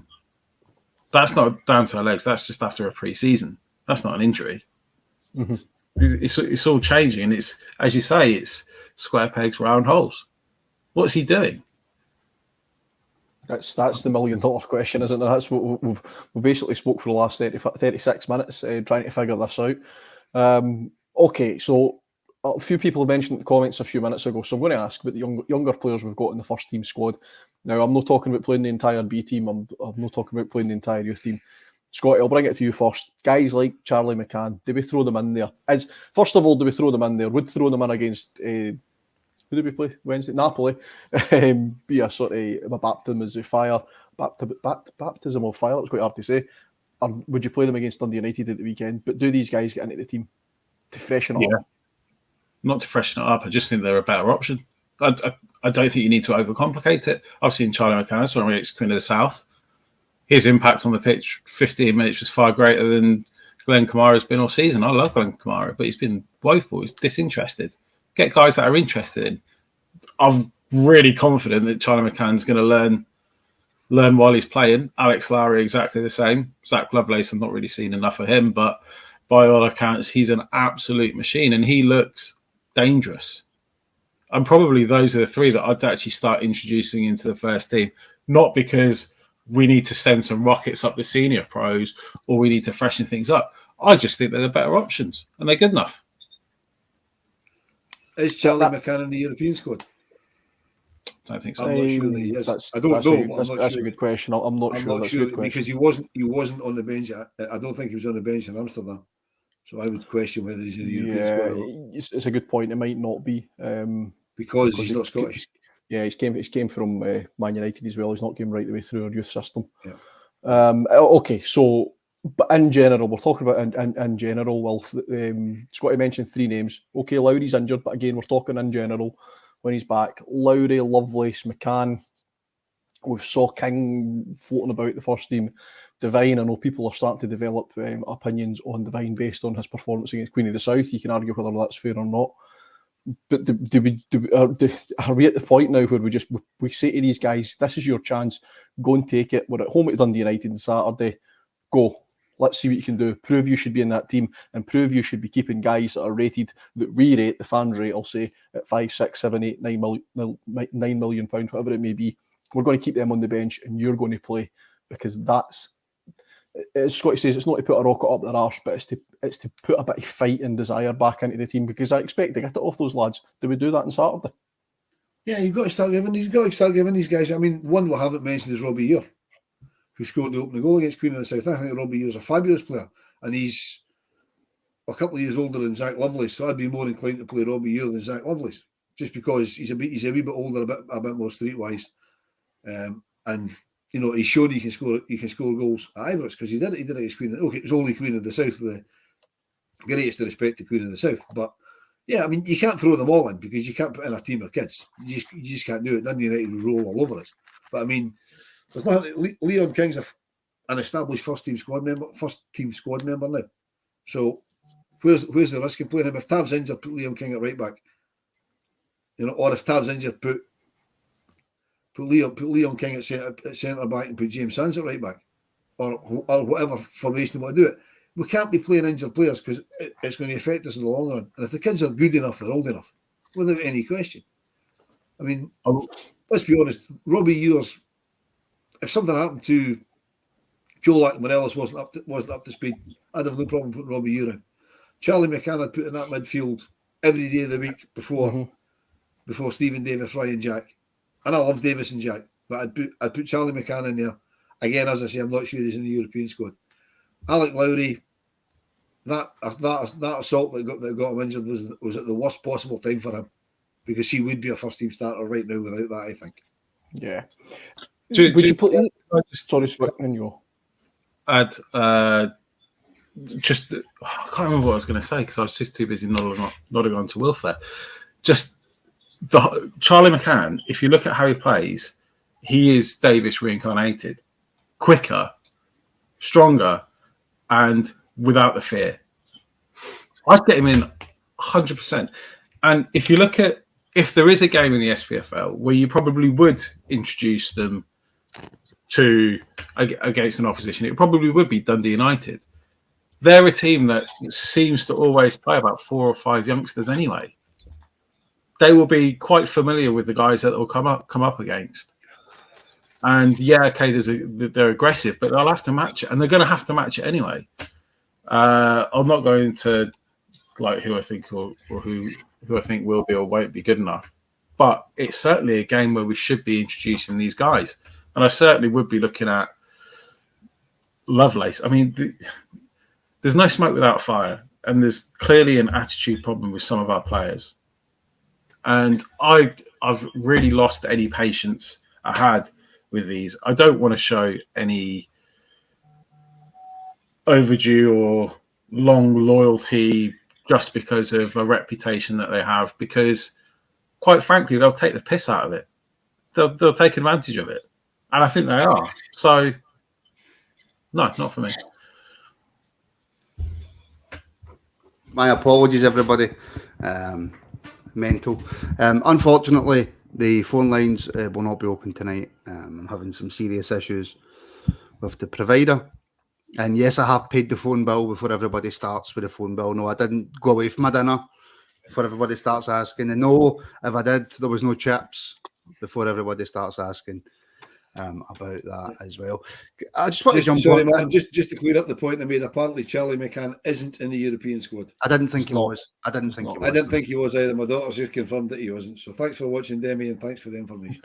That's not down to our legs. That's just after a pre-season. That's not an injury. Mm-hmm. It's all changing. And it's, as you say, it's square pegs, round holes. What's he doing? That's the $1 million question, isn't it? That's what we've basically spoke for the last 36 minutes trying to figure this out. Okay, so a few people have mentioned in the comments a few minutes ago, so I'm going to ask about the younger players we've got in the first team squad. Now, I'm not talking about playing the entire B team. I'm not talking about playing the entire youth team. Scotty, I'll bring it to you first. Guys like Charlie McCann, do we throw them in there? First of all, do we throw them in there? Would throw them in against... who did we play Wednesday? Napoli. Be a sort of a baptism of fire. Baptism of fire, it's quite hard to say. Or would you play them against Dundee United at the weekend? But do these guys get into the team to freshen it up? Not to freshen it up. I just think they're a better option. I don't think you need to overcomplicate it. I've seen Charlie McCann when we Queen of the South. His impact on the pitch, 15 minutes, was far greater than Glenn Kamara's been all season. I love Glenn Kamara, but he's been woeful. He's disinterested. Get guys that are interested in. I'm really confident that Charlie McCann's going to learn while he's playing. Alex Lowry, exactly the same. Zach Lovelace, I've not really seen enough of him, but by all accounts, he's an absolute machine and he looks dangerous. And probably those are the three that I'd actually start introducing into the first team, not because we need to send some rockets up the senior pros or we need to freshen things up. I just think they're the better options and they're good enough. Is Charlie McCann in the European squad? I don't think so. I'm not sure that he is. I don't know. That's a good question. I'm not sure. That's a good question. Because he wasn't on the bench. I don't think he was on the bench in Amsterdam. So I would question whether he's in the European squad. It's a good point. It might not be. Because he's not Scottish. He's came from Man United as well. He's not came right the way through our youth system. Yeah. Okay, so but in general, we're talking about in general. Well, Scotty mentioned three names. Okay, Lowry's injured, but again, we're talking in general. When he's back, Lowry, Lovelace, McCann. We saw King floating about the first team. Devine, I know people are starting to develop opinions on Devine based on his performance against Queen of the South. You can argue whether that's fair or not. But are we at the point now where we say to these guys, this is your chance, go and take it. We're at home at Dundee United on Saturday. Go. Let's see what you can do. Prove you should be in that team and prove you should be keeping guys that are rated, that we rate, the fans rate, I'll say, at 5, 6, 7, 8, 9 million pounds, whatever it may be. We're going to keep them on the bench and you're going to play because that's, as Scotty says, it's not to put a rocket up their arse, but it's to put a bit of fight and desire back into the team because I expect to get it off those lads. Do we do that on Saturday? Yeah, you've got to start giving these guys. I mean, one we haven't mentioned is Robbie Eure, who scored the opening goal against Queen of the South. I think Robbie Eure's a fabulous player, and he's a couple of years older than Zach Lovelace, so I'd be more inclined to play Robbie Eure than Zach Lovelace, just because he's a wee bit older, a bit more streetwise, and you know he's shown he can score goals at Ibrox because he did it against Queen. Okay, it was only Queen of the South, the greatest respect to Queen of the South, but yeah, I mean you can't throw them all in because you can't put in a team of kids. You just can't do it. Dundee United will roll all over us. But I mean, there's nothing. Leon King's an established first team squad member now. So where's the risk in playing him? If Tav's injured, put Leon King at right back. You know, or if Tav's injured, put Leon King at centre back and put James Sands at right back, or whatever formation you want to do it. We can't be playing injured players because it's going to affect us in the long run. And if the kids are good enough, they're old enough, without any question. I mean, let's be honest. Robbie Eure's, if something happened to Joe Morelos wasn't up to speed, I'd have no problem putting Robbie Eure in. Charlie McCann I'd put in that midfield every day of the week before before Stephen Davis, Ryan Jack. And I love Davis and Jack, but I'd put Charlie McCann in there. Again, as I say, I'm not sure he's in the European squad. Alec Lowry, that assault that got him injured was at the worst possible time for him, because he would be a first team starter right now without that, I think. Yeah. Would you put in? Sorry, you add just I can't remember what I was going to say because I was just too busy nodding on to Wilf there. Just the Charlie McCann, if you look at how he plays, he is Davis reincarnated, quicker, stronger, and without the fear. I'd get him in 100%. And if you look at, if there is a game in the SPFL where you probably would introduce them to against an opposition, it probably would be Dundee United. They're a team that seems to always play about 4 or 5 youngsters anyway. They will be quite familiar with the guys that will come up against. And yeah, okay, they're aggressive, but they'll have to match it, and they're going to have to match it anyway. I'm not going to like who I think or who I think will be or won't be good enough, but it's certainly a game where we should be introducing these guys, and I certainly would be looking at Lovelace. I mean, there's no smoke without fire, and there's clearly an attitude problem with some of our players, and I've really lost any patience I had with these. I don't want to show any overdue or long loyalty just because of a reputation that they have, because quite frankly, they'll take the piss out of it. They'll take advantage of it. And I think they are. So, no, not for me. My apologies, everybody. Mental. Unfortunately, the phone lines will not be open tonight. I'm having some serious issues with the provider. And yes, I have paid the phone bill before everybody starts with the phone bill. No, I didn't go away from my dinner before everybody starts asking. And no, if I did, there was no chips before everybody starts asking about that as well. I just want to jump on. Martin, just to clear up the point I made, apparently Charlie McCann isn't in the European squad. I didn't think he was. I didn't think he was either. My daughter's just confirmed that he wasn't. So thanks for watching, Demi, and thanks for the information.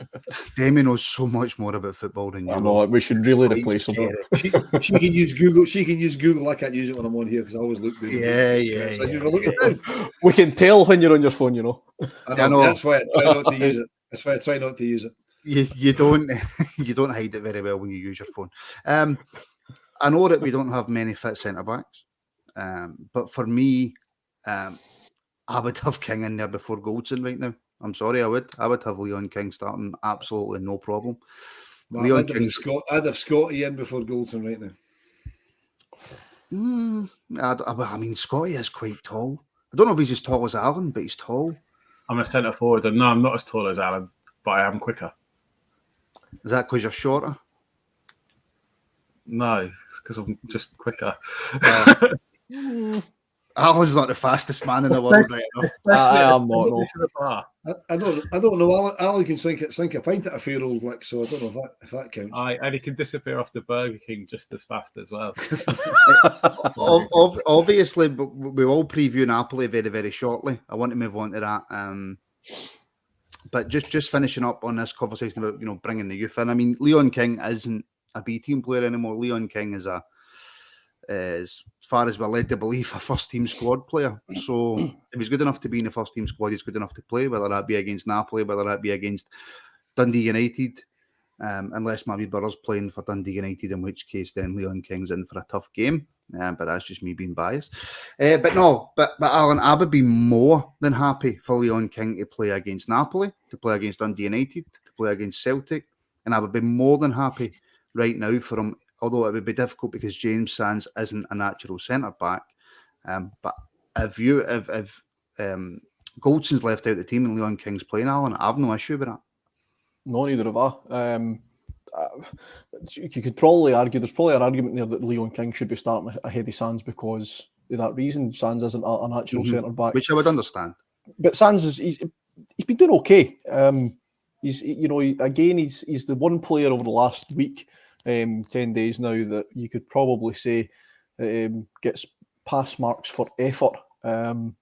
Demi knows so much more about football than you. I know. We should really replace him. She can use Google. She can use Google. I can't use it when I'm on here because I always look Google. Yeah. We can tell when you're on your phone, you know. I know. That's why I try not to use it. That's why I try not to use it. You don't hide it very well when you use your phone. I know that we don't have many fit centre backs, but for me, I would have King in there before Goldson right now. I'm sorry, I would have Leon King starting, absolutely no problem. Well, I'd have Scotty in before Goldson right now. I mean, Scotty is quite tall. I don't know if he's as tall as Alan, but he's tall. I'm a centre forward, and no, I'm not as tall as Alan, but I am quicker. Is that because you're shorter? No, it's because I'm just quicker. Alan's not the fastest man in the world right now. I am not. I don't know. Alan can sink a pint at a fair old lick, so I don't know if that counts. And he can disappear off the Burger King just as fast as well. Obviously, but we will preview Napoli very, very shortly. I want to move on to that. But just finishing up on this conversation about bringing the youth in. I mean, Leon King isn't a B team player anymore. Leon King is as far as we're led to believe, a first team squad player. So if he's good enough to be in the first team squad, he's good enough to play, whether that be against Napoli, whether that be against Dundee United, unless my wee brother's playing for Dundee United, in which case then Leon King's in for a tough game. But that's just me being biased. But Alan, I would be more than happy for Leon King to play against Napoli, to play against Dundee United, to play against Celtic, and I would be more than happy right now for him, although it would be difficult because James Sands isn't a natural centre back. But if Goldson's left out the team and Leon King's playing, Alan, I have no issue with that. No, neither have I. You could probably argue, there's probably an argument there that Leon King should be starting ahead of Sands because of that reason. Sands isn't a natural centre back, which I would understand. But Sands he's been doing okay. He's the one player over the last week, 10 days now, that you could probably say gets pass marks for effort. And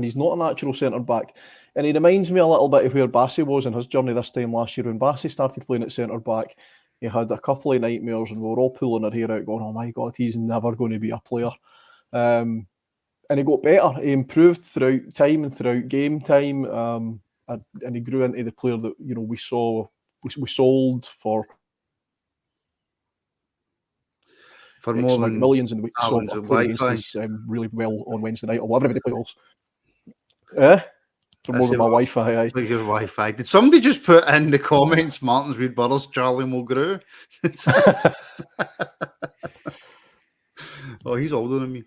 he's not a natural centre back. And he reminds me a little bit of where Bassey was in his journey this time last year. When Bassey started playing at centre-back, he had a couple of nightmares and we were all pulling our hair out going, oh my God, he's never going to be a player. And he got better. He improved throughout time and throughout game time. And he grew into the player that, you know, we sold for more than millions, and we saw Alan's playing against us really well on Wednesday night. Although everybody played goals. For more than my Wi-Fi. Your Wi-Fi. Did somebody just put in the comments Martin's Reed Burrows, Charlie Mulgrew? Oh, he's older than me.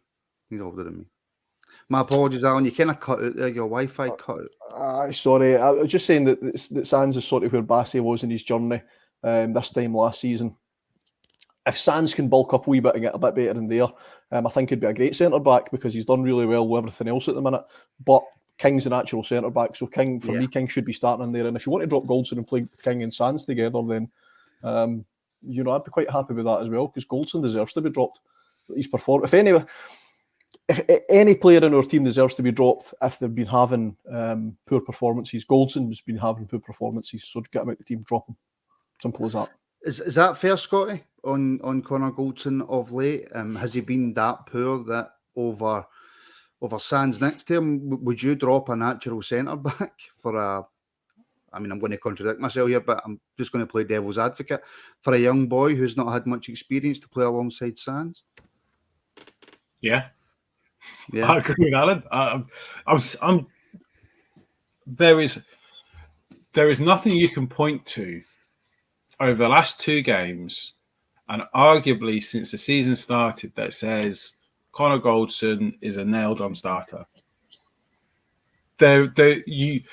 My apologies, Alan. You kind of cut out there. Your Wi-Fi cut out. Sorry. I was just saying that Sands is sort of where Bassey was in his journey this time last season. If Sands can bulk up a wee bit and get a bit better in there, I think he'd be a great centre-back because he's done really well with everything else at the minute. But King's a natural centre-back, so King should be starting in there. And if you want to drop Goldson and play King and Sands together, then, you know, I'd be quite happy with that as well because Goldson deserves to be dropped. He's performed. If any player in our team deserves to be dropped if they've been having poor performances, Goldson's been having poor performances, so get him out the team, drop him. Simple as that. Is that fair, Scotty, on Connor Goldson of late? Has he been that poor that over Sands next to him, would you drop a natural centre-back for a... I mean, I'm going to contradict myself here, but I'm just going to play devil's advocate for a young boy who's not had much experience to play alongside Sands? Yeah. I agree with Alan. There is nothing you can point to over the last two games, and arguably since the season started, that says Connor Goldson is a nailed-on starter. You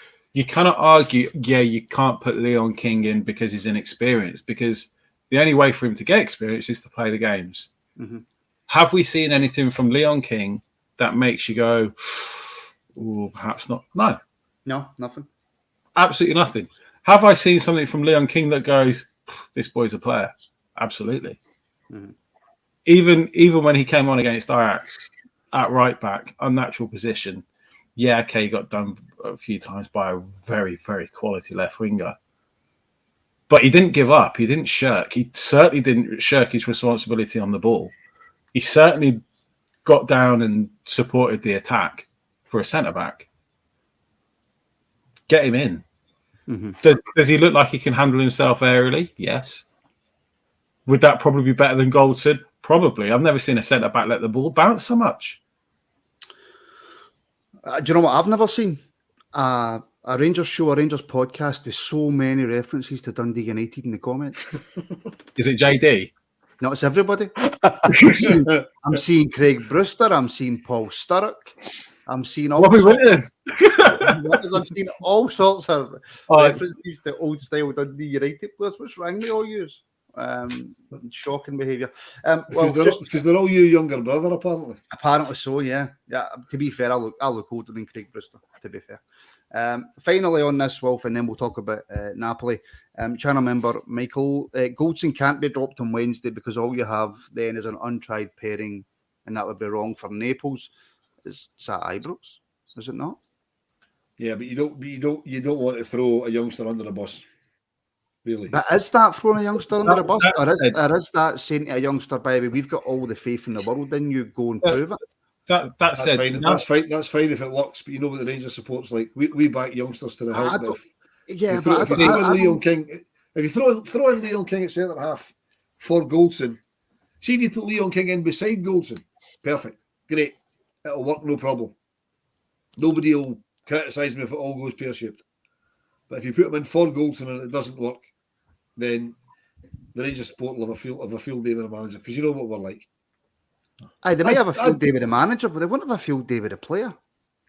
cannot argue, you can't put Leon King in because he's inexperienced, because the only way for him to get experience is to play the games. Mm-hmm. Have we seen anything from Leon King that makes you go, oh, perhaps not? No, nothing. Absolutely nothing. Have I seen something from Leon King that goes, this boy's a player? Absolutely. Mm-hmm. Even when he came on against Ajax at right back, unnatural position, he got done a few times by a very, very quality left winger. But he didn't give up. He didn't shirk. He certainly didn't shirk his responsibility on the ball. He certainly got down and supported the attack for a centre-back. Get him in. Mm-hmm. Does he look like he can handle himself aerially? Yes. Would that probably be better than Goldson? Probably. I've never seen a centre-back let the ball bounce so much. Do you know what I've never seen? A Rangers show, a Rangers podcast with so many references to Dundee United in the comments. Is it JD? No, it's everybody. I'm seeing Craig Brewster. I'm seeing Paul Sturrock. I'm seeing all sorts. I'm seeing all sorts of references to old style Dundee United players. What's wrong with all yous? Shocking behaviour. Because they're all your younger brother, apparently. Apparently so, yeah. To be fair, I look older than Craig Brewster, to be fair. Finally on this, Wolf, and then we'll talk about Napoli. Trying to remember, Michael, Goldson can't be dropped on Wednesday because all you have then is an untried pairing, and that would be wrong for Naples. Is that Ibrox? Is it not? Yeah, but you don't want to throw a youngster under the bus. Really. But is that throwing a youngster under the bus? Or is that saying to a youngster, baby, we've got all the faith in the world, then you go and prove it? That's fine. That's fine if it works, but you know what the Rangers support's like. We back youngsters to the help. If you throw in Leon King at centre half for Goldson, see if you put Leon King in beside Goldson, perfect, great, it'll work, no problem. Nobody will criticise me if it all goes pear-shaped. But if you put him in for Goldson and it doesn't work, then the Rangers support will have a field day with a manager, because you know what we're like. They might have a field day with a manager, but they won't have a field day with a player.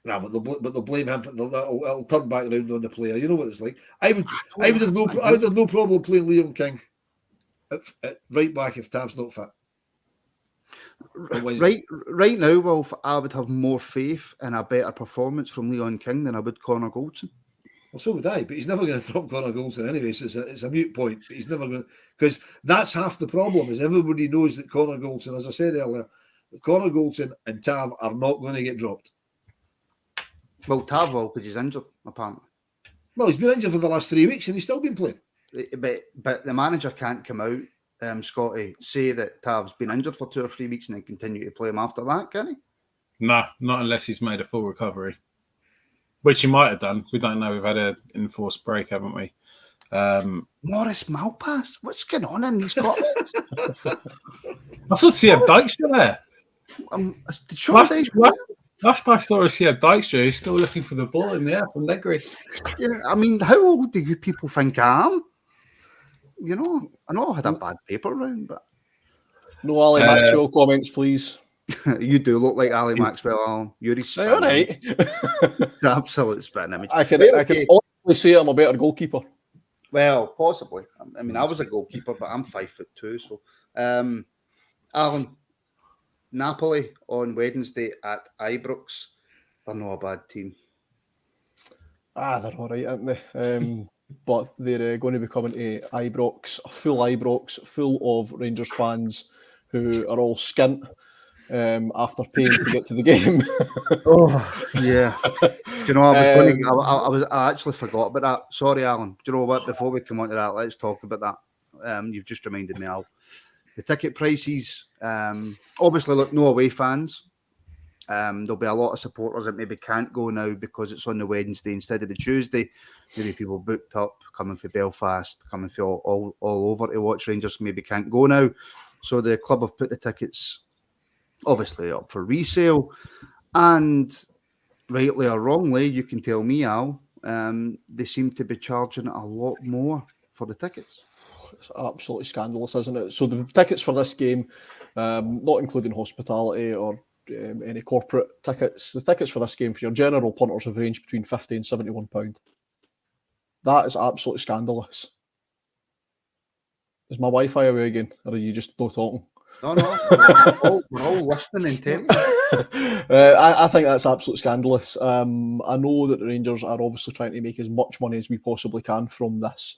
But they'll blame him. It'll turn back around on the player. You know what it's like. I would have no problem playing Leon King at right back if Tav's not fit. Right now, Wolf, I would have more faith in a better performance from Leon King than I would Connor Goldson. Well, so would I, but he's never going to drop Connor Goldson anyway, so it's a mute point. But he's never going to, because that's half the problem, is everybody knows that Connor Goldson, as I said earlier, that Connor Goldson and Tav are not going to get dropped. Well, Tav will, because he's injured, apparently. Well, he's been injured for the last 3 weeks and he's still been playing. But the manager can't come out, Scotty, say that Tav's been injured for 2 or 3 weeks and then continue to play him after that, can he? No, not unless he's made a full recovery, which he might have done. We don't know. We've had an enforced break, haven't we? Morris Malpass, what's going on in Scotland? I saw Sead Dykstra there. Last I saw Sead Dykstra, he's still looking for the ball in the air from Negri. Yeah, I mean, how old do you people think I am? You know, I know I had a bad paper round, but... No Ali Maxwell comments, please. You do look like Ali Maxwell, Alan. You're his spin. All right. It's an absolute spin image. I can honestly say I'm a better goalkeeper. Well, possibly. I mean, I was a goalkeeper, but I'm 5'2". So, Alan, Napoli on Wednesday at Ibrox. They're not a bad team. They're all right, aren't they? But they're going to be coming to Ibrox, full of Rangers fans who are all skint after paying to get to the game. Oh, yeah. Do you know, I actually forgot about that. Sorry, Alan. Do you know what? Before we come on to that, let's talk about that. You've just reminded me, Al. The ticket prices, obviously, look, no away fans. There'll be a lot of supporters that maybe can't go now because it's on the Wednesday instead of the Tuesday. Maybe people booked up, coming from Belfast, coming from all over to watch Rangers, maybe can't go now. So the club have put the tickets, obviously, up for resale. And rightly or wrongly, you can tell me, Al, they seem to be charging a lot more for the tickets. It's absolutely scandalous, isn't it? So the tickets for this game, not including hospitality or any corporate tickets, the tickets for this game for your general punters have ranged between £50 and £71. That is absolutely scandalous. Is my Wi-Fi away again, or are you just not talking? No, we're all listening intently. I think that's absolutely scandalous. I know that the Rangers are obviously trying to make as much money as we possibly can from this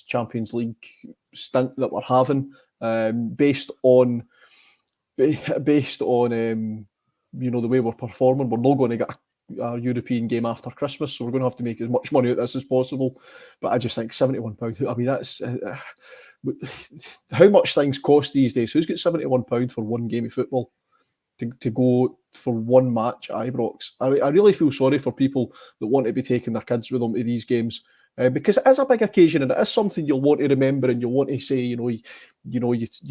Champions League stint that we're having, based on you know, the way we're performing. We're not going to get a European game after Christmas, so we're going to have to make as much money out of this as possible. But I just think £71. I mean, that's how much things cost these days. Who's got £71 for one game of football to go for one match at Ibrox? I really feel sorry for people that want to be taking their kids with them to these games. Because it is a big occasion and it is something you'll want to remember and you'll want to say, you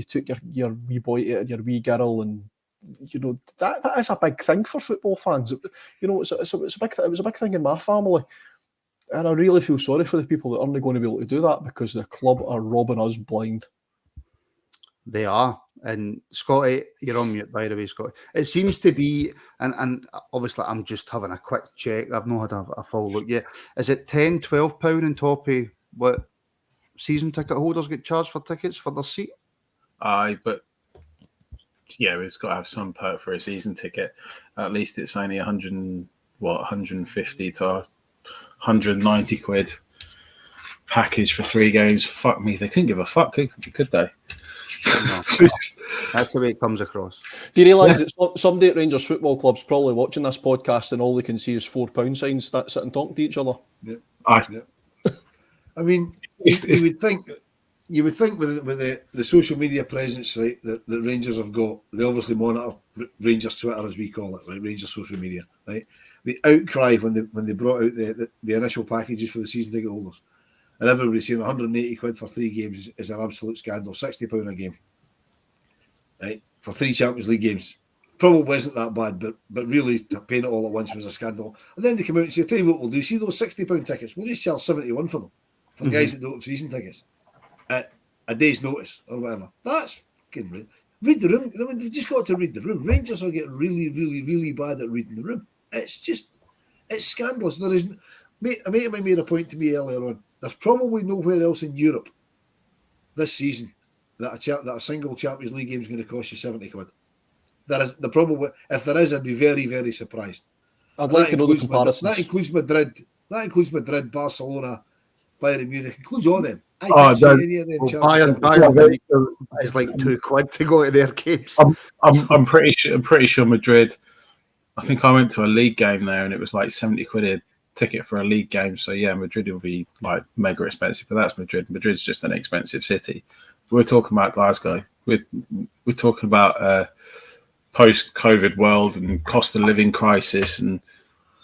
took your wee boy to your wee girl, and you know that is a big thing for football fans. You know, it was a big thing in my family, and I really feel sorry for the people that aren't going to be able to do that because the club are robbing us blind. They are. And Scotty, you're on mute, by the way, Scotty. It seems to be, and obviously I'm just having a quick check. I've not had a full look yet. Is it £10, £12 on top of what season ticket holders get charged for tickets for their seat? But yeah, it's got to have some perk for a season ticket. At least it's only 150 to 190 quid package for 3 games. Fuck me, they couldn't give a fuck, could they? No. That's the way it comes across. Do you realise that somebody at Rangers Football Club's probably watching this podcast and all they can see is £4 signs sitting talking to each other? Yeah. I mean, you would think with the social media presence, right, that Rangers have got, they obviously monitor Rangers Twitter, as we call it, right, Rangers social media, right. The outcry when they brought out the initial packages for the season ticket holders, and everybody's saying 180 quid for 3 games is an absolute scandal. £60 a game, right, for 3 Champions League games. Probably isn't that bad, but really paying it all at once was a scandal. And then they come out and say, "Tell you what we'll do, see those £60 tickets, we'll just charge 71 for them, for guys that don't have season tickets at a day's notice or whatever." That's fucking read the room. I mean, they've just got to read the room. Rangers are getting really, really, really bad at reading the room. It's scandalous. There is, a mate of mine made a point to me earlier on. There's probably nowhere else in Europe this season that a single Champions League game is going to cost you 70 quid. If there is, I'd be very, very surprised. I'd like to know the comparisons. That includes Madrid. That includes Madrid, Barcelona, Bayern Munich. Includes all them. I can't see any of them. Bayern is like £2 to go to their games. I'm pretty sure Madrid I think I went to a league game there, and it was like 70 quid a ticket for a league game. So yeah, Madrid will be like mega expensive, but that's Madrid. Madrid's just an expensive city. We're talking about Glasgow. We're talking about post-COVID world and cost of living crisis, and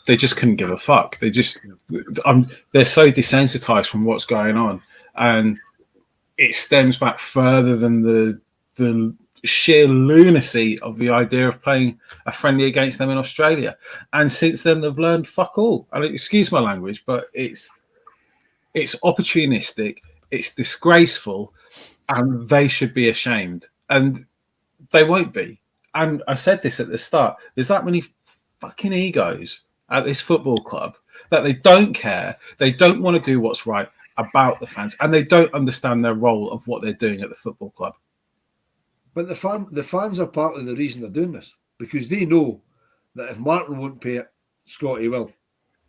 they just couldn't give a fuck. They're so desensitized from what's going on, and it stems back further than the sheer lunacy of the idea of playing a friendly against them in Australia. And since then, they've learned fuck all. I mean, excuse my language, but it's opportunistic, it's disgraceful, and they should be ashamed. And they won't be. And I said this at the start. There's that many fucking egos at this football club that they don't care. They don't want to do what's right about the fans, and they don't understand their role of what they're doing at the football club. But the fans are partly the reason they're doing this, because they know that if Martin won't pay it, Scotty will.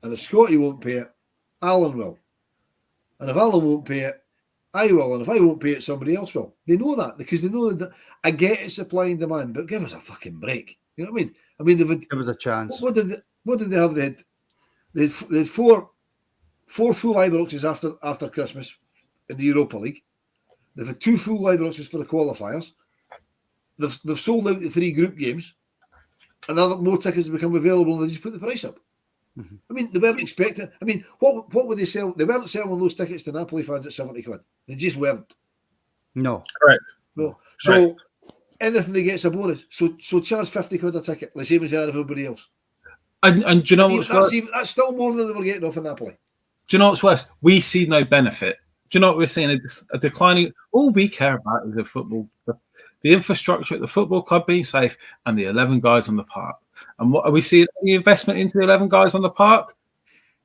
And if Scotty won't pay it, Alan will. And if Alan won't pay it, I will. And if I won't pay it, somebody else will. They know that, because they know that I get it, supply and demand, but give us a fucking break. You know what I mean? I mean, Give us a chance. What did they have? They had four full Ibroxes after Christmas in the Europa League. They've had 2 full Ibroxes for the qualifiers. They've sold out the 3 group games, and now more tickets have become available, and they just put the price up. Mm-hmm. I mean, they weren't expecting. I mean, what would they sell? They weren't selling those tickets to Napoli fans at 70 quid. They just weren't. No, correct. No. So anything they get's a bonus. So charge 50 quid a ticket, the same as everybody else. And do you know what's worse? That's still more than they were getting off of Napoli. Do you know what's worse? We see no benefit. Do you know what we're seeing? A declining. All we care about is the football. The infrastructure at the football club being safe, and the 11 guys on the park. And what are we seeing? The investment into the 11 guys on the park?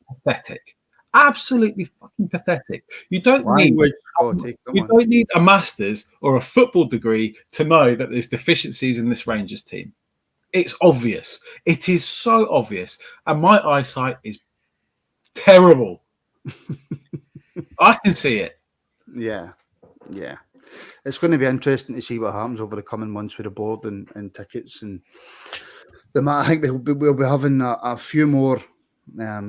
Pathetic. Absolutely fucking pathetic. You don't need a master's or a football degree to know that there's deficiencies in this Rangers team. It's obvious. It is so obvious. And my eyesight is terrible. I can see it. Yeah. It's going to be interesting to see what happens over the coming months with the board and tickets. And I think we'll be having a few more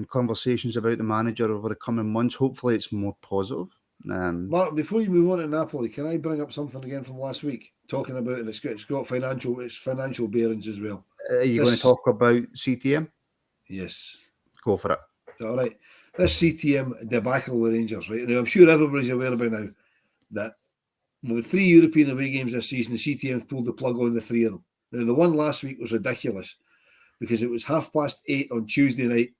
conversations about the manager over the coming months. Hopefully it's more positive. Martin, before you move on to Napoli, can I bring up something again from last week? Talking about it, it's got financial bearings as well. Are you going to talk about CTM? Yes. Go for it. All right. This CTM debacle with Rangers, right? Now, I'm sure everybody's aware by now that with 3 European away games this season, the CTM's pulled the plug on the 3 of them. Now, the one last week was ridiculous because it was 8:30 on Tuesday night.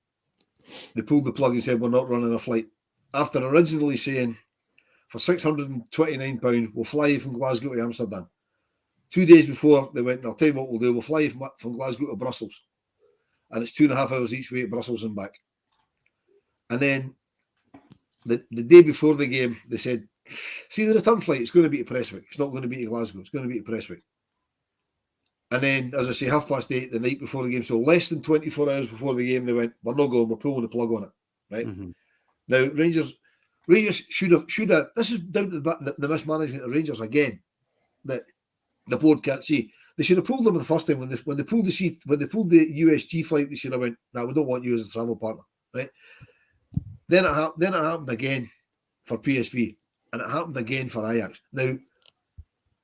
They pulled the plug and said, we're not running a flight. After originally saying, for £629, we'll fly you from Glasgow to Amsterdam. 2 days before, they went, I'll tell you what we'll do. We'll fly you from Glasgow to Brussels. And it's 2.5 hours each way to Brussels and back. And then the day before the game, they said, see, the return flight, it's going to be to Prestwick. It's not going to be to Glasgow. It's going to be to Prestwick. And then, as I say, 8:30 the night before the game, so less than 24 hours before the game, they went, we're not going, we're pulling the plug on it. Right? Mm-hmm. Now, Rangers should have, this is down to the mismanagement of Rangers again, that the board can't see. They should have pulled them the first time when they pulled the USG flight. They should have went, no, we don't want you as a travel partner. Right? Then it happened again for PSV, and it happened again for Ajax. Now,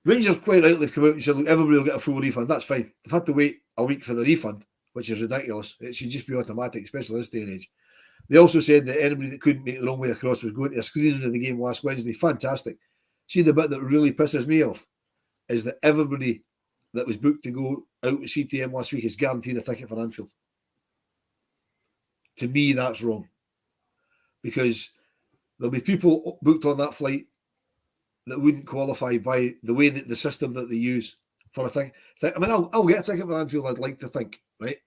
Rangers quite rightly have come out and said, look, everybody will get a full refund. That's fine. They've had to wait a week for the refund, which is ridiculous. It should just be automatic, especially this day and age. They also said that anybody that couldn't make the wrong way across was going to a screening of the game last Wednesday. Fantastic. See, the bit that really pisses me off is that everybody that was booked to go out to CTM last week is guaranteed a ticket for Anfield. To me, that's wrong. Because there'll be people booked on that flight that wouldn't qualify by the way that the system that they use for a thing. I mean, I'll get a ticket for Anfield, I'd like to think, right?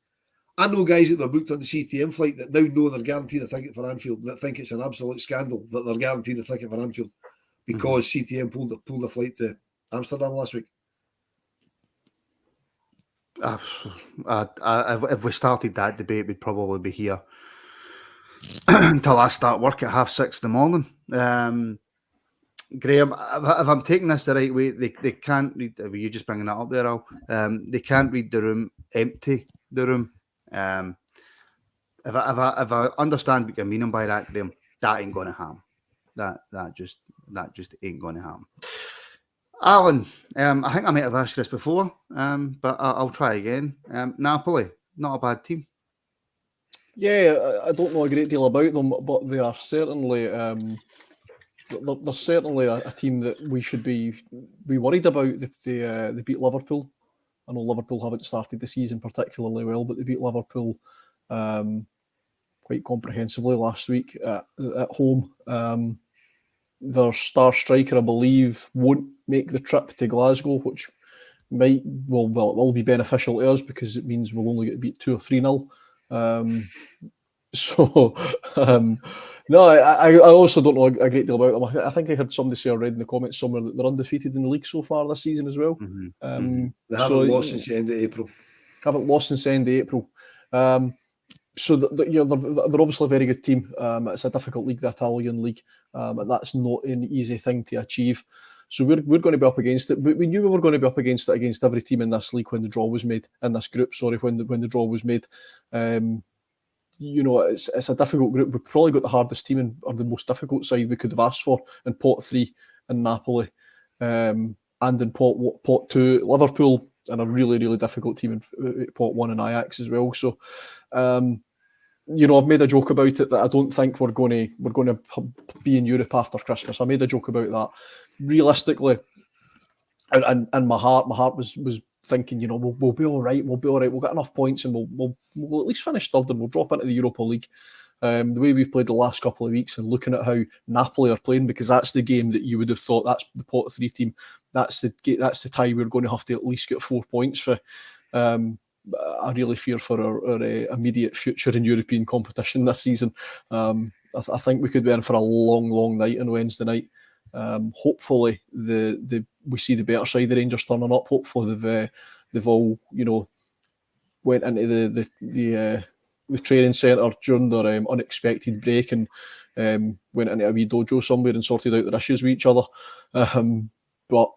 I know guys that were booked on the CTM flight that now know they're guaranteed a ticket for Anfield, that think it's an absolute scandal that they're guaranteed a ticket for Anfield because CTM pulled the flight to Amsterdam last week. If we started that debate, we'd probably be here until I start work at 6:30 in the morning. Graham, if I'm taking this the right way, they can't read. Were you just bringing that up there, Al? They can't read the room, empty the room. If I understand what you're meaning by that, Graham, that ain't going to happen. That just ain't going to happen. Alan, I think I might have asked you this before, but I'll try again. Napoli, not a bad team. Yeah, I don't know a great deal about them, but they are certainly they're certainly a team that we should be worried about. They beat Liverpool. I know Liverpool haven't started the season particularly well, but they beat Liverpool quite comprehensively last week at home. Their star striker, I believe, won't make the trip to Glasgow, which it will be beneficial to us because it means we'll only get beat 2 or 3-0. No, I also don't know a great deal about them. I think I heard somebody say or read in the comments somewhere that they're undefeated in the league so far this season as well. They haven't lost since the end of April. Haven't lost since the end of April. So they're obviously a very good team. It's a difficult league, the Italian league, and that's not an easy thing to achieve. So we're going to be up against it. But we knew we were going to be up against it against every team in this league when the draw was made, in this group. Sorry, when the draw was made. It's a difficult group. We've probably got the hardest team or the most difficult side we could have asked for in pot 3 in Napoli, and in pot 2 Liverpool, and a really, really difficult team in pot 1 in Ajax as well. So, I've made a joke about it that I don't think we're going to be in Europe after Christmas. I made a joke about that. Realistically, and my heart was thinking, we'll be all right. We'll be all right. We'll get enough points, and we'll at least finish third, and we'll drop into the Europa League. The way we've played the last couple of weeks, and looking at how Napoli are playing, because that's the game that you would have thought that's the pot 3 team. That's the tie we're going to have to at least get 4 points for. I really fear for our immediate future in European competition this season. I think we could be in for a long, long night on Wednesday night. Hopefully, we see the better side of the Rangers turning up. Hopefully, they've all went into the training centre during their unexpected break and went into a wee dojo somewhere and sorted out their issues with each other. But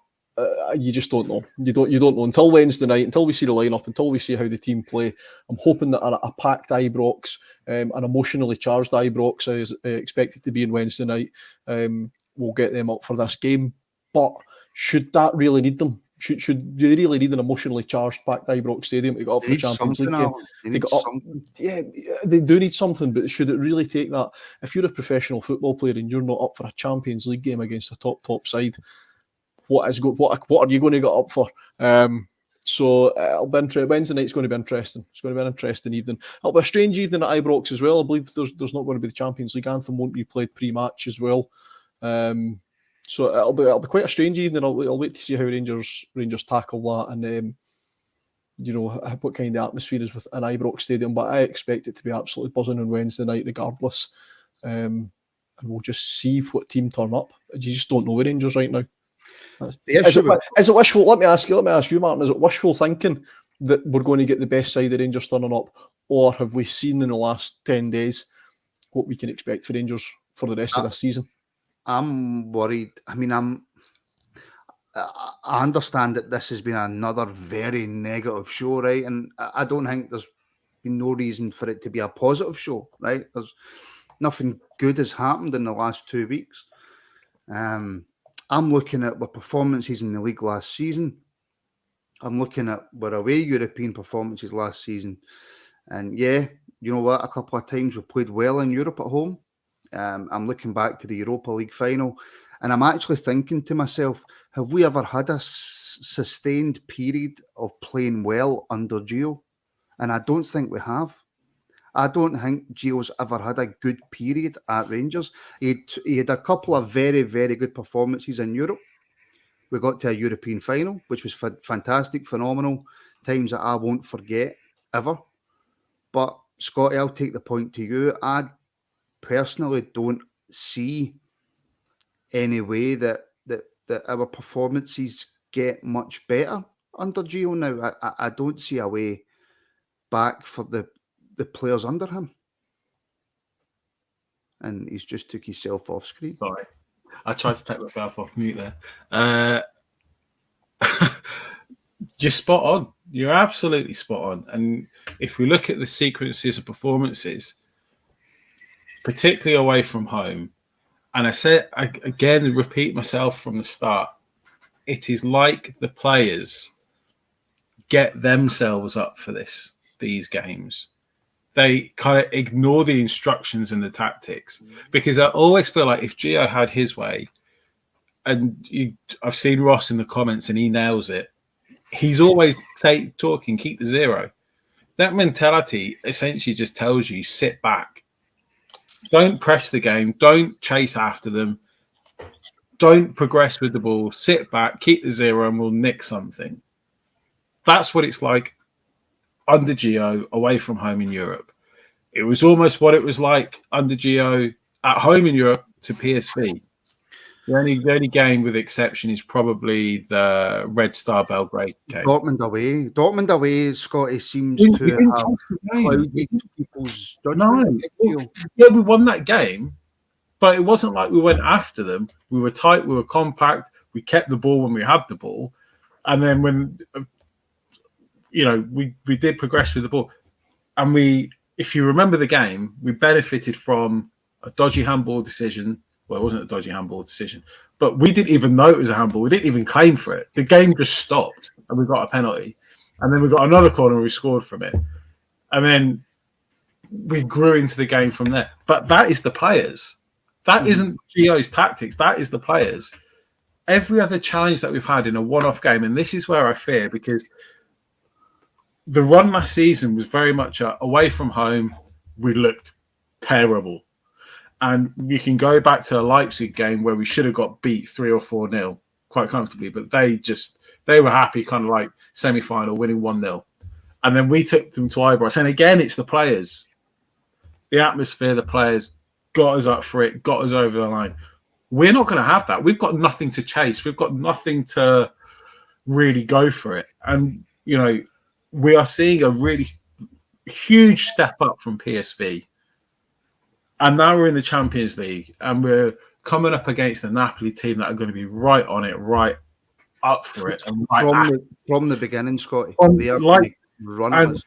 you just don't know. You don't know until Wednesday night, until we see the lineup, until we see how the team play. I'm hoping that a packed Ibrox, an emotionally charged Ibrox, is expected to be on Wednesday night, will get them up for this game. But should that really need them? Should they really need an emotionally charged packed Ibrox Stadium to get up for the Champions League game? Yeah, they do need something, but should it really take that? If you're a professional football player and you're not up for a Champions League game against a top side, what are you going to get up for? So it'll be interesting. Wednesday night's going to be interesting. It's going to be an interesting evening. It'll be a strange evening at Ibrox as well. I believe there's not going to be the Champions League anthem won't be played pre-match as well. So it'll be quite a strange evening. I'll wait to see how Rangers tackle that, and what kind of atmosphere is with an Ibrox Stadium. But I expect it to be absolutely buzzing on Wednesday night, regardless. And we'll just see what team turn up. You just don't know with Rangers right now. Is it wishful? Let me ask you, Martin. Is it wishful thinking that we're going to get the best side of Rangers turning up, or have we seen in the last 10 days what we can expect for Rangers for the rest of this season? I'm worried. I mean, I understand that this has been another very negative show, right? And I don't think there's been no reason for it to be a positive show, right? There's nothing good has happened in the last 2 weeks. I'm looking at the performances in the league last season. I'm looking at our away European performances last season. And yeah, you know what? A couple of times we played well in Europe at home. I'm looking back to the Europa League final, and I'm actually thinking to myself, have we ever had a sustained period of playing well under Gio? And I don't think we have. I don't think Gio's ever had a good period at Rangers. He had a couple of very, very good performances in Europe. We got to a European final, which was fantastic, phenomenal, times that I won't forget ever. But Scotty, I'll take the point to you. I personally don't see any way that our performances get much better under Gio now. I don't see a way back for the players under him. And he's just took himself off screen. Sorry. I tried to take myself off mute there. You're spot on. You're absolutely spot on. And if we look at the sequences of performances, particularly away from home, and I again repeat myself from the start, it is like the players get themselves up for these games. They kind of ignore the instructions and the tactics, because I always feel like if Gio had his way, and I've seen Ross in the comments and he nails it, he's always talking, keep the zero. That mentality essentially just tells you, sit back. Don't press the game. Don't chase after them. Don't progress with the ball. Sit back, keep the zero, and we'll nick something. That's what it's like under Gio, away from home in Europe. It was almost what it was like under Gio at home in Europe to PSV. The only game with exception is probably the Red Star Belgrade game. Dortmund away, Scotty seems We to didn't have chase the game. clouded people's judgment. No. Yeah, we won that game, but it wasn't like we went after them. We were tight, we were compact, we kept the ball when we had the ball. And then when, we did progress with the ball. And if you remember the game, we benefited from a dodgy handball decision. Well, it wasn't a dodgy handball decision, but we didn't even know it was a handball. We didn't even claim for it. The game just stopped and we got a penalty. And then we got another corner and we scored from it. And then we grew into the game from there. But that is the players. That isn't Gio's tactics. That is the players. Every other challenge that we've had in a one-off game, and this is where I fear, because the run last season was very much away from home. We looked terrible. And you can go back to a Leipzig game where we should have got beat 3 or 4-0 quite comfortably, but they were happy, kind of like semi-final, winning 1-0. And then we took them to Ibrox. And again, it's the players. The atmosphere, the players got us up for it, got us over the line. We're not going to have that. We've got nothing to chase. We've got nothing to really go for it. And, we are seeing a really huge step up from PSV. And now we're in the Champions League and we're coming up against the Napoli team that are going to be right on it, right up for it. And from the beginning, Scotty. They are running.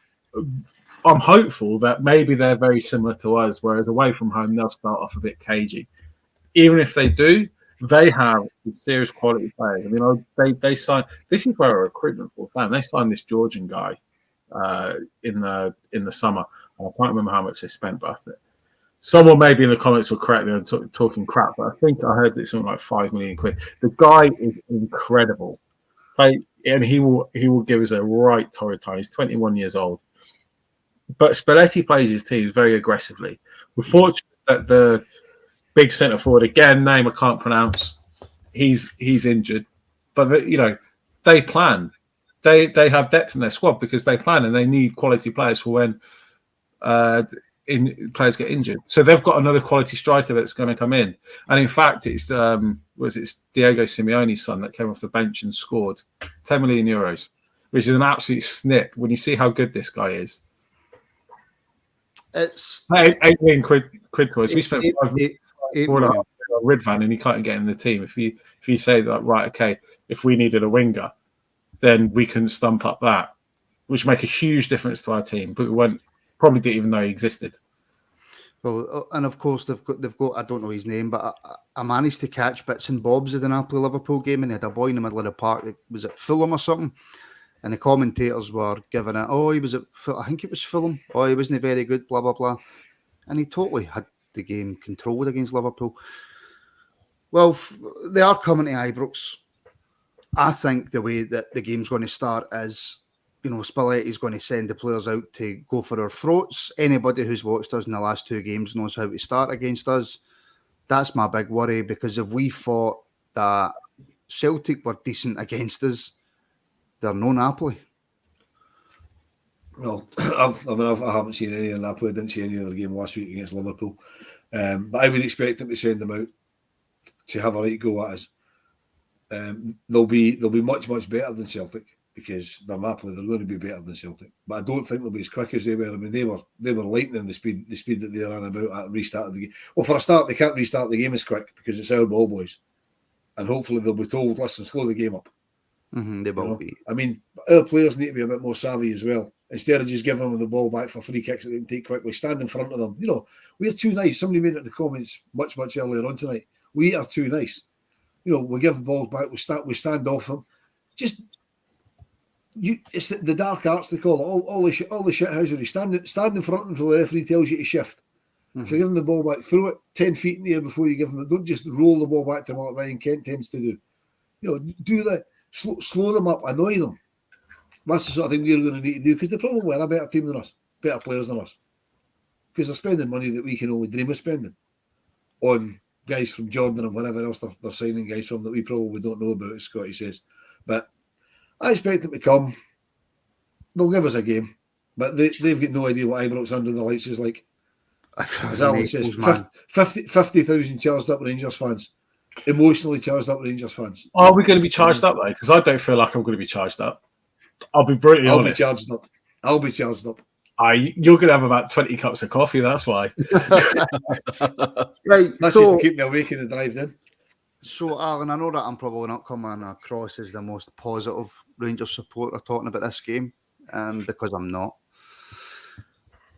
I'm hopeful that maybe they're very similar to us, whereas away from home, they'll start off a bit cagey. Even if they do, they have serious quality players. I mean, they signed. This is where a recruitment for fan. They signed this Georgian guy in the summer. I can't remember how much they spent, but someone maybe in the comments will correct me on talking crap. But I think I heard that it's something like £5 million. The guy is incredible, and he will give us a right torrid time. He's 21 years old, but Spalletti plays his team very aggressively. We're fortunate that the big centre forward, again, name I can't pronounce, he's injured. But they plan. They have depth in their squad because they plan and they need quality players for when players get injured. So they've got another quality striker that's going to come in. And in fact, it's Diego Simeone's son that came off the bench and scored €10 million, which is an absolute snip when you see how good this guy is. It's £8 million to us. We spent £5 Ridvan and he can't get in the team. If you say that, right, okay, if we needed a winger, then we can stump up that, which make a huge difference to our team. But we probably didn't even know he existed. Well, and of course they've got I don't know his name, but I managed to catch bits and bobs of the Napoli Liverpool game, and they had a boy in the middle of the park that was at Fulham or something, and the commentators were giving it, he was at I think it was Fulham, he wasn't very good, blah blah blah, and he totally had the game controlled against Liverpool. Well, they are coming to Ibrox. I think the way that the game's going to start is, Spalletti's going to send the players out to go for our throats. Anybody who's watched us in the last 2 games knows how to start against us. That's my big worry, because if we thought that Celtic were decent against us, they're no Napoli. Well, I haven't seen any of Napoli. I didn't see any of their game last week against Liverpool. But I would expect them to send them out to have a right go at us. They'll be much better than Celtic because they're Napoli. They're going to be better than Celtic, but I don't think they'll be as quick as they were. I mean, they were lightning the speed that they ran about at restarting the game. Well, for a start, they can't restart the game as quick because it's our ball boys, and hopefully they'll be told, listen, slow the game up. They will be. I mean, our players need to be a bit more savvy as well. Instead of just giving them the ball back for free kicks that they can take quickly, stand in front of them. We're too nice. Somebody made it in the comments much earlier on tonight. We are too nice. We give the balls back. We stand off them. It's the dark arts they call it. All the shithousery. Stand in front until the referee tells you to shift. If you give them the ball back, throw it 10 feet in the air before you give them. Don't just roll the ball back to them like Ryan Kent tends to do. Do that. Slow them up. Annoy them. That's the sort of thing we're going to need to do, because they probably are a better team than us, better players than us, because they're spending money that we can only dream of spending on guys from Jordan and whatever else they're signing guys from that we probably don't know about, as Scotty says. But I expect them to come. They'll give us a game, but they've got no idea what Ibrox under the lights is like. As Alan says, 50,000 charged up Rangers fans, emotionally charged up Rangers fans. Are we going to be charged up though? Because I don't feel like I'm going to be charged up. I'll be brutally honest. I'll be charged up. You're going to have about 20 cups of coffee, that's why. Right. That's just to keep me awake in the drive then. So, Alan, I know that I'm probably not coming across as the most positive Rangers supporter talking about this game, because I'm not.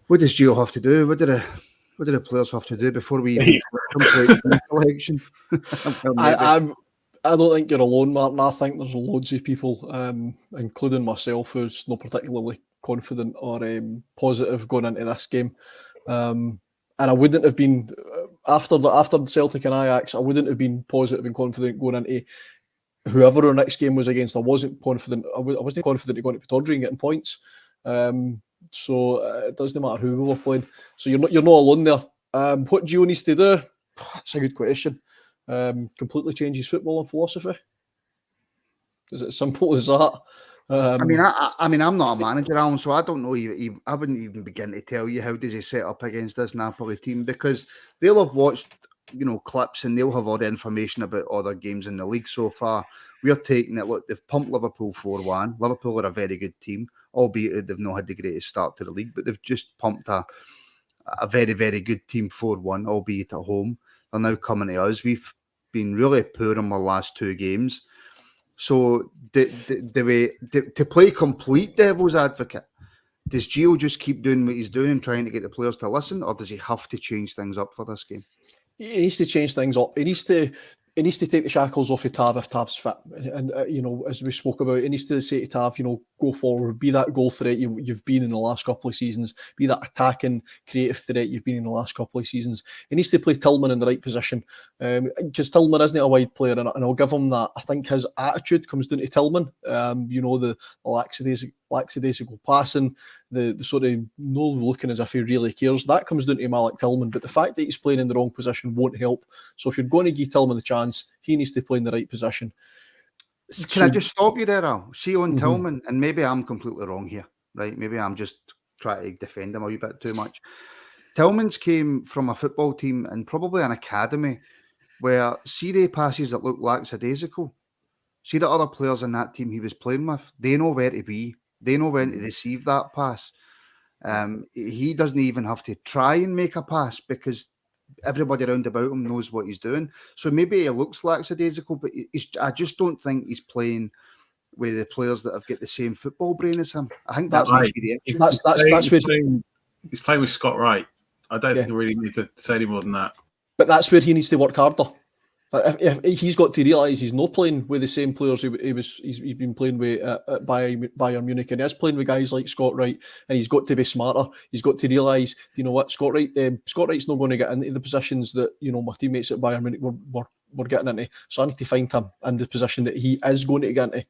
What does Gio have to do? What do the players have to do before we even come to the election? I don't think you're alone, Martin. I think there's loads of people, including myself, who's not particularly confident or positive going into this game. And I wouldn't have been after Celtic and Ajax. I wouldn't have been positive and confident going into whoever our next game was against. I wasn't confident. I wasn't confident of going to Pittodrie and getting points. So it doesn't matter who we were playing. So you're not alone there. What Gio needs to do? That's a good question. Completely change his football and philosophy. Is it as simple as that? I mean, I'm not a manager, Alan, so I don't know. I wouldn't even begin to tell you how does he set up against this Napoli team, because they'll have watched, clips, and they'll have all the information about other games in the league so far. We're taking it. Look, they've pumped Liverpool 4-1. Liverpool are a very good team, albeit they've not had the greatest start to the league, but they've just pumped a very, very good team 4-1, albeit at home. They're now coming to us. We've been really poor in our last two games. So to play complete devil's advocate, does Gio just keep doing what he's doing and trying to get the players to listen, or does he have to change things up for this game? He needs to change things up. He needs to take the shackles off of Tav if Tav's fit. And as we spoke about, he needs to say to Tav, go forward, be that goal threat you've been in the last couple of seasons, be that attacking, creative threat you've been in the last couple of seasons. He needs to play Tillman in the right position, because Tillman isn't a wide player, and I'll give him that. I think his attitude comes down to Tillman. The lackadaisical passing, the sort of no looking as if he really cares. That comes down to Malik Tillman, but the fact that he's playing in the wrong position won't help. So if you're going to give Tillman the chance, he needs to play in the right position. Can I just stop you there, Al? See on Tillman, and maybe I'm completely wrong here, right? Maybe I'm just trying to defend him a wee bit too much. Tillman's came from a football team and probably an academy where see the passes that look lackadaisical. See the other players in that team he was playing with, they know where to be. They know when to receive that pass. He doesn't even have to try and make a pass because everybody around about him knows what he's doing. So maybe he looks lackadaisical, but I just don't think he's playing with the players that have got the same football brain as him. I think that's right. The issue. That's he's playing with Scott Wright. I don't think I really need to say any more than that. But that's where he needs to work harder. If he's got to realise he's not playing with the same players he's been playing with at Bayern Munich, and he's playing with guys like Scott Wright, and he's got to be smarter. He's got to realise, Scott Wright's not going to get into the positions that my teammates at Bayern Munich were getting into. So I need to find him in the position that he is going to get into.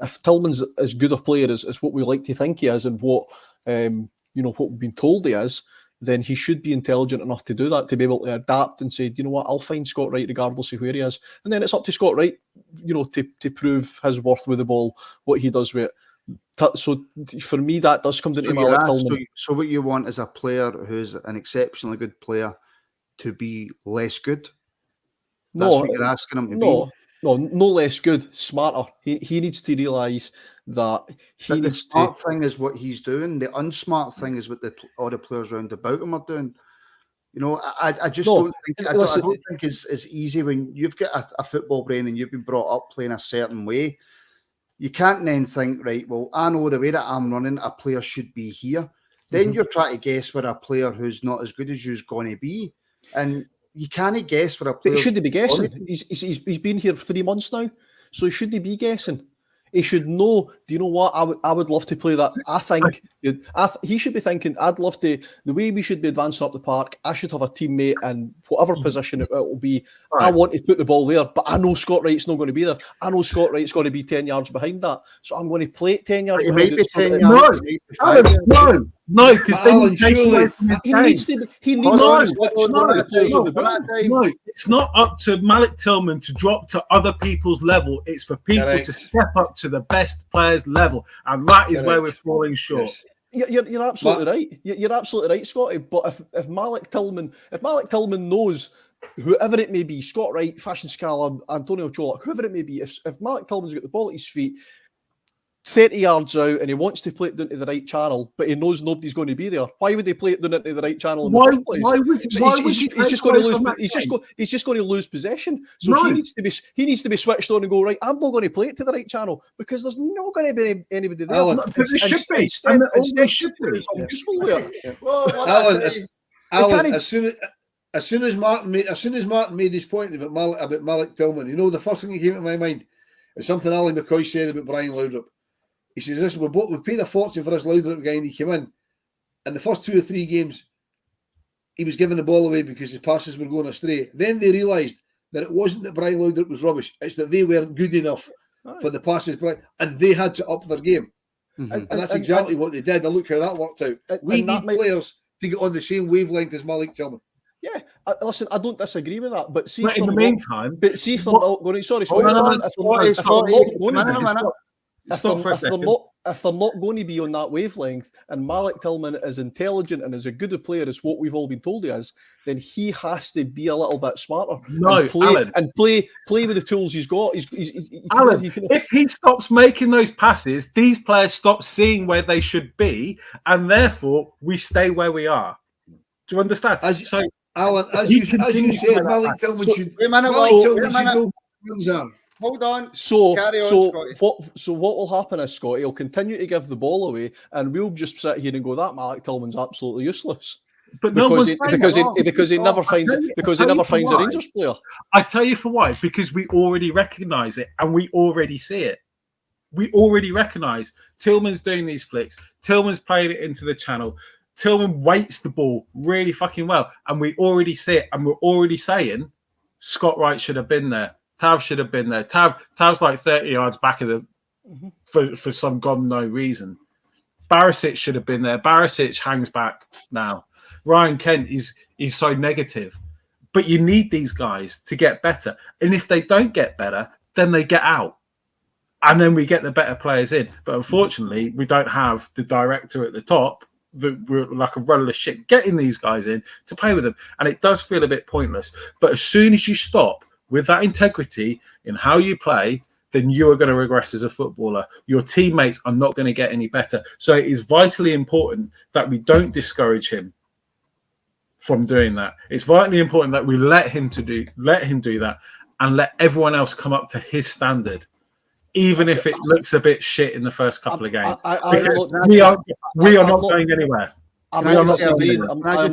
If Tillman's as good a player as what we like to think he is, and what what we've been told he is, then he should be intelligent enough to do that, to be able to adapt and say, I'll find Scott Wright regardless of where he is. And then it's up to Scott Wright, to prove his worth with the ball, what he does with it. So for me, that does come down to Malik Tillman. So what you want is a player who's an exceptionally good player to be less good? That's what you're asking him to be? No less good, smarter. He needs to realise that the smart thing is what he's doing. The unsmart thing is what all the players around about him are doing. I just don't think. I don't think it's easy when you've got a football brain and you've been brought up playing a certain way. you can't then think, right, well, I know the way that I'm running, a player should be here. Then you're trying to guess where a player who's not as good as you is going to be. And you can't guess where a player... But he shouldn't be guessing. He's been here for 3 months now, so he shouldn't be guessing. He should know, do you know what? I would love to play that. I think he should be thinking, I'd love to, the way we should be advancing up the park, I should have a teammate in whatever position it will be. Right. I want to put the ball there, but I know Scott Wright's not going to be there. I know Scott Wright's going to be 10 yards behind that. So I'm going to play it 10 yards behind. It might be 10 yards. No, because then surely he needs to No, it's not up to Malik Tillman to drop to other people's level. It's for people to step up to the best players' level, and that is where we're falling short. Yes. You're absolutely right. You're absolutely right, Scotty. But if Malik Tillman knows, whoever it may be, Scott Wright, Fashion Scala, Antonio Cholak, whoever it may be, if Malik Tillman's got the ball at his feet 30 yards out and he wants to play it down to the right channel, but he knows nobody's going to be there, why would they play it down into the right channel in the first place? He's just going to lose possession. So he needs to be switched on and go, right, I'm not going to play it to the right channel because there's not going to be anybody there. Alan, because it should be. Alan, as soon as Martin made his point about Malik Tillman, you know, the first thing that came to my mind is something Ali McCoist said about Brian Laudrup. He says, listen, we paid a fortune for this Laudrup guy, and he came in. And the first 2 or 3 games, he was giving the ball away because his passes were going astray. Then they realised that it wasn't that Brian Laudrup was rubbish, it's that they weren't good enough for the passes, and they had to up their game. And that's exactly what they did. And look how that worked out. We need players to get on the same wavelength as Malik Tillman. Yeah, listen, I don't disagree with that, but see, in the meantime, but see if they're not going to. Sorry, if they're not going to be on that wavelength, and Malik Tillman is intelligent and is as good a player as what we've all been told he is, then he has to be a little bit smarter. No, play with the tools he's got. If he stops making those passes, these players stop seeing where they should be, and therefore we stay where we are. Do you understand? Alan, as you said, Malik Tillman should know. Hold on. What will happen is, Scotty, he'll continue to give the ball away, and we'll just sit here and go, that Malik Tillman's absolutely useless. But because he never finds a Rangers player. I tell you for why. Because we already recognise it and we already see it. We already recognise Tillman's doing these flicks. Tillman's playing it into the channel. Tillman weights the ball really fucking well, and we already see it, and we're already saying Scott Wright should have been there. Tav should have been there. Tav's like 30 yards back of the for some god no reason. Barisic should have been there. Barisic hangs back now. Ryan Kent is so negative. But you need these guys to get better. And if they don't get better, then they get out. And then we get the better players in. But unfortunately, we don't have the director at the top that we're like a rudderless ship getting these guys in to play with them. And it does feel a bit pointless. But as soon as you stop with that integrity in how you play, then you are going to regress as a footballer. Your teammates are not going to get any better. So it is vitally important that we don't discourage him from doing that. It's vitally important that we let him do that and let everyone else come up to his standard, even if it looks a bit shit in the first couple of games. We are not going anywhere. Can I just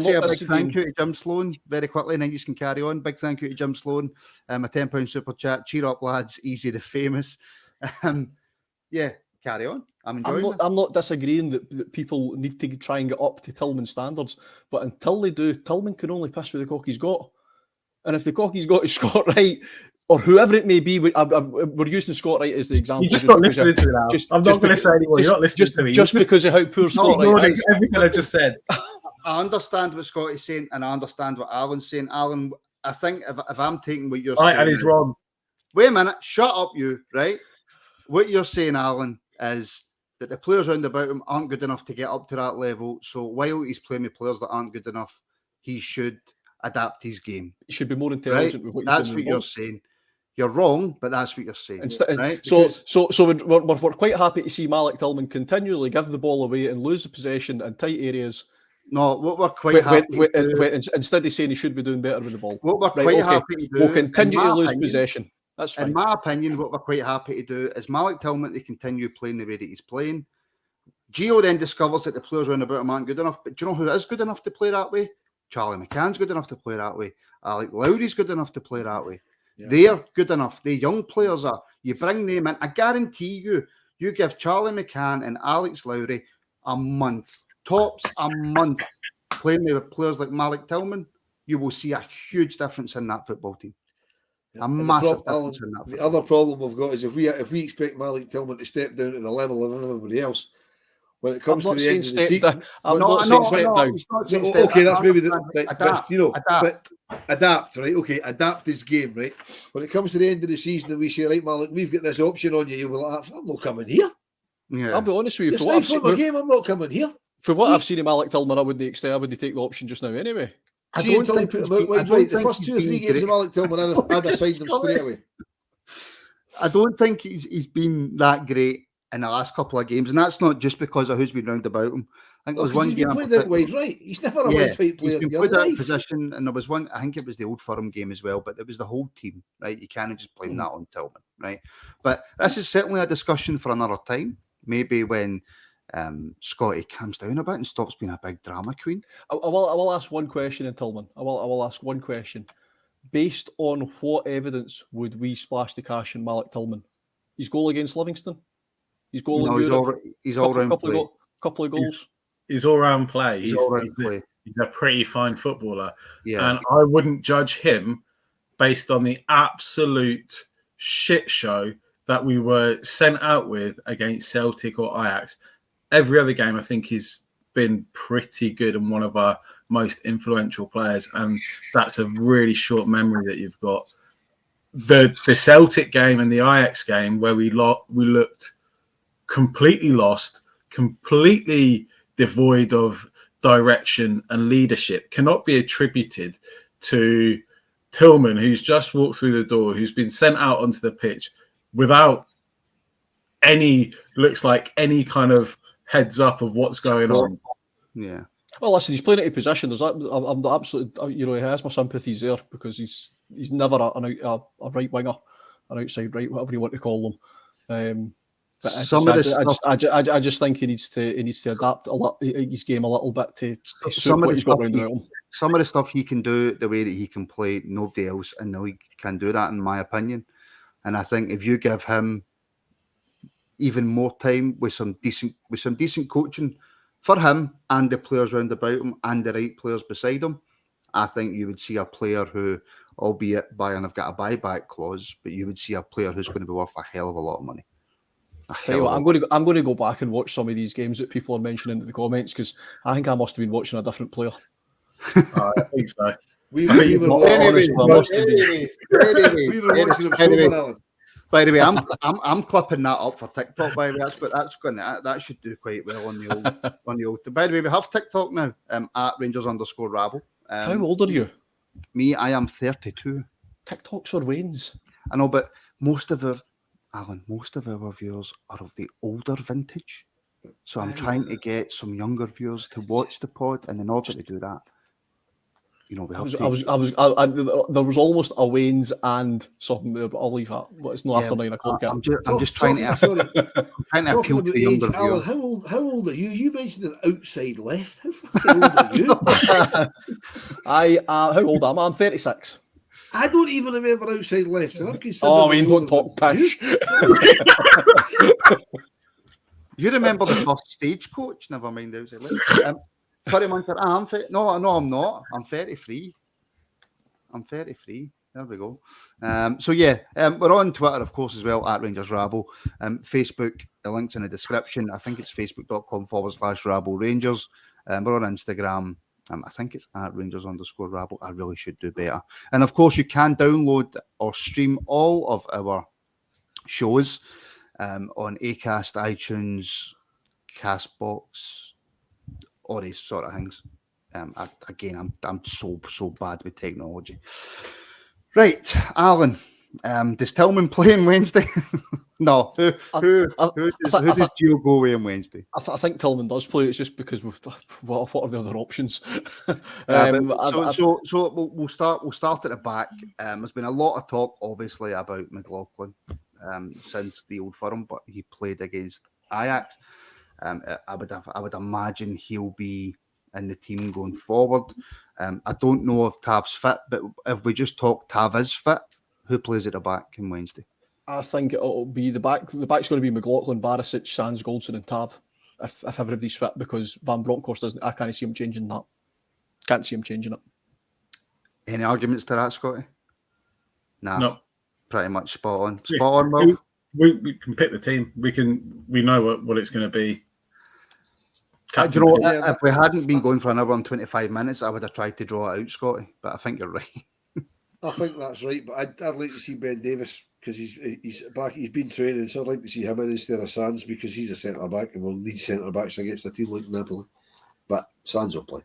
say a big thank you to Jim Sloan very quickly, and then you can carry on. Big thank you to Jim Sloan, a £10 super chat. Cheer up, lads. Easy the famous. Yeah, carry on. I'm not disagreeing that people need to try and get up to Tillman standards, but until they do, Tillman can only piss with the cock he's got. And if the cock he's got is Scott Wright, or whoever it may be, we're using Scott Wright as the example. You're just not listening to it now. I'm not going to say anymore. You're not listening to me. Just because of how poor Scott Wright is. Everything I just said. I understand what Scotty's saying, and I understand what Alan's saying. Alan, I think if I'm taking what you're saying... and he's wrong. Wait a minute. Shut up, you, right? What you're saying, Alan, is that the players round about him aren't good enough to get up to that level. So while he's playing with players that aren't good enough, he should adapt his game. He should be more intelligent with what he's doing. That's what you're saying. You're wrong, but that's what you're saying. Right? So we're quite happy to see Malik Tillman continually give the ball away and lose the possession in tight areas. No, what we're quite happy instead of saying he should be doing better with the ball. What we're quite happy to do. We'll continue to lose possession. That's fine. In my opinion, what we're quite happy to do is Malik Tillman to continue playing the way that he's playing. Gio then discovers that the players around about him aren't good enough. But do you know who is good enough to play that way? Charlie McCann's good enough to play that way. Alec Lowry's good enough to play that way. Yeah. They're good enough. The young players are. You bring them in. I guarantee you, you give Charlie McCann and Alex Lowry a month, tops a month, playing with players like Malik Tillman, you will see a huge difference in that football team. A massive difference in that. The other problem we've got is if we expect Malik Tillman to step down to the level of everybody else, when it comes to the end of the season, I'm not saying step down. Okay, that's maybe the adapt, but adapt, right? Okay, adapt his game, right? When it comes to the end of the season and we say, right, Malik, we've got this option on you, you'll be like, I'm not coming here. Yeah. I'll be honest with you. It's like from a game, I'm not coming here. For what I've seen of Malik Tillman, I wouldn't take the option just now anyway. I don't think the first 2 or 3 games of Malik Tillman, I'd have signed him straight away. I don't think he's been that great in the last couple of games, and that's not just because of who's been round about him. I think there was one game played out wide right. He's never a wide right player. He's been played out of position, and there was one. I think it was the Old Firm game as well, but it was the whole team, right? You can't just blame that on Tillman, right? But this is certainly a discussion for another time. Maybe when Scotty calms down a bit and stops being a big drama queen. I will ask one question in Tillman. I will ask one question. Based on what evidence would we splash the cash in Malik Tillman? His goal against Livingston? His goal in Europe? He's all-round play. Couple of goals. He's all-round play. He's all-round play. He's a pretty fine footballer. Yeah. And I wouldn't judge him based on the absolute shit show that we were sent out with against Celtic or Ajax. Every other game, I think, he's been pretty good and one of our most influential players. And that's a really short memory that you've got. The Celtic game and the Ajax game where we looked completely lost, completely devoid of direction and leadership cannot be attributed to Tillman, who's just walked through the door, who's been sent out onto the pitch without any kind of heads up of what's going on. Yeah. Well, listen, he's playing out of position. I'm absolutely, he has my sympathies there because he's never a right winger, an outside right, whatever you want to call them. But I just think he needs to adapt his game a little bit to suit what he's got around him. Some of the stuff he can do, the way that he can play, nobody else in the league can do that, in my opinion. And I think if you give him even more time with some decent coaching for him and the players round about him and the right players beside him, I think you would see a player who, albeit Bayern have got a buyback clause, but you would see a player who's going to be worth a hell of a lot of money. Tell you what, I'm going to go back and watch some of these games that people are mentioning in the comments because I think I must have been watching a different player. I think so. We were watching him so By the way, I'm clipping that up for TikTok. By the way, that should do quite well on the old. By the way, we have TikTok now at Rangers_Rabble. How old are you? Me, I am 32. TikTok's for Waynes. I know, but most of our viewers are of the older vintage. So I'm trying to get some younger viewers to watch the pod, and in order to do that, we have to. There was almost a Waynes and something there, but I'll leave that. But it's not after 9 o'clock. I'm just trying to appeal to the younger viewers. Alan, how old are you? You mentioned an outside left. How fucking old are you? How old am I? I'm 36. I don't even remember outside left. So Wayne, don't talk pish. You remember the first Stagecoach? Never mind outside left. No, I'm not. I'm 33. There we go. We're on Twitter, of course, as well, at Rangers Rabble. Facebook, the link's in the description. I think it's facebook.com/Rabble Rangers. We're on Instagram. I think it's at Rangers_Rabble. I really should do better. And of course, you can download or stream all of our shows on Acast, iTunes, Castbox, all these sort of things. I'm so bad with technology. Right, Alan, does Tillman play on Wednesday? No. Who I does Gio go away on Wednesday? I think Tillman does play. It's just because what are the other options? We'll start at the back. There's been a lot of talk, obviously, about McLaughlin since the Old Firm, but he played against Ajax. I would imagine he'll be in the team going forward. I don't know if Tav's fit, but if we just talk Tav is fit, who plays at the back on Wednesday? I think it'll be the back. The back's going to be McLaughlin, Barisic, Sands, Goldson, and Tav. If everybody's fit, because Van Bronckhorst doesn't. I can't see him changing that. Can't see him changing it. Any arguments to that, Scotty? Nah. No. Pretty much spot on. Spot on, Will. We can pick the team. We know what it's going to be. If we hadn't been going for an hour and 25 minutes, I would have tried to draw it out, Scotty. But I think you're right. I think that's right, but I'd like to see Ben Davis because he's back. He's been training, so I'd like to see him in instead of Sands because he's a centre back and we'll need centre backs against a team like Napoli. But Sands will play.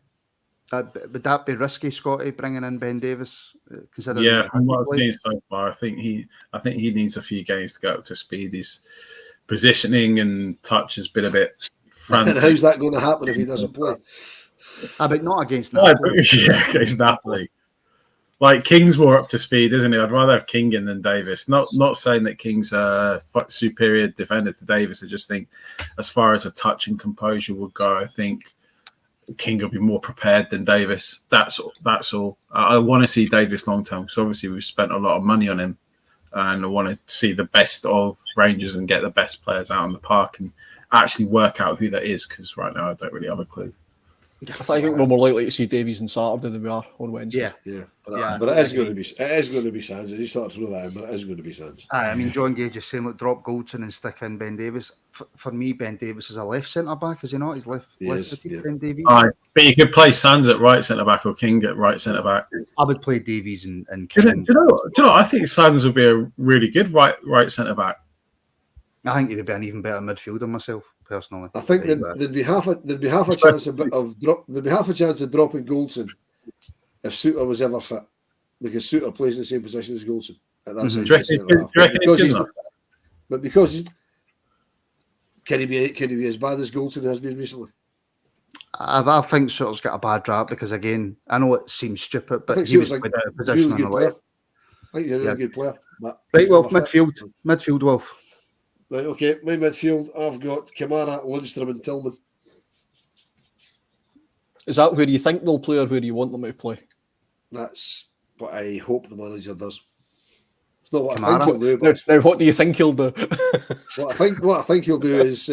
Would that be risky, Scotty, bringing in Ben Davis? Yeah, from what I've seen so far, I think he needs a few games to go up to speed. His positioning and touch has been a bit frantic. And how's that going to happen if he doesn't play? But not against Napoli. Yeah, against Napoli. Like King's more up to speed, isn't he? I'd rather have King in than Davis. Not saying that King's a superior defender to Davis. I just think, as far as a touch and composure would go, I think King will be more prepared than Davis. That's all. I want to see Davis long term because obviously we've spent a lot of money on him, and I want to see the best of Rangers and get the best players out on the park and actually work out who that is. Because right now I don't really have a clue. I think we're more likely to see Davies on Saturday than we are on Wednesday. Yeah. But it is going to be Sands. You start to throw that in, but it is going to be Sands. I mean, John Gage is saying, look, drop Goldson and stick in Ben Davis. For me, Ben Davis is a left centre back, is he not? He's left-footed, Ben Davies. But you could play Sands at right centre back or King at right centre back. I would play Davies and King. Do you know? I think Sands would be a really good right centre back. I think he'd be an even better midfielder myself, personally. I think there'd be half a chance of dropping Goldson if Suter was ever fit, because Suter plays in the same position as Goldson at that side. But because can he be as bad as Goldson has been recently? I think Suter's got a bad rap because, again, I know it seems stupid, but he was like a position on the left. I think he's a really good player. Right, Wolf, midfield, Wolf. Right, okay. My midfield, I've got Kamara, Lundstrom, and Tillman. Is that where you think they'll play or where you want them to play? That's what I hope the manager does. It's not what I think he'll do. But now, what do you think he'll do? what I think he'll do is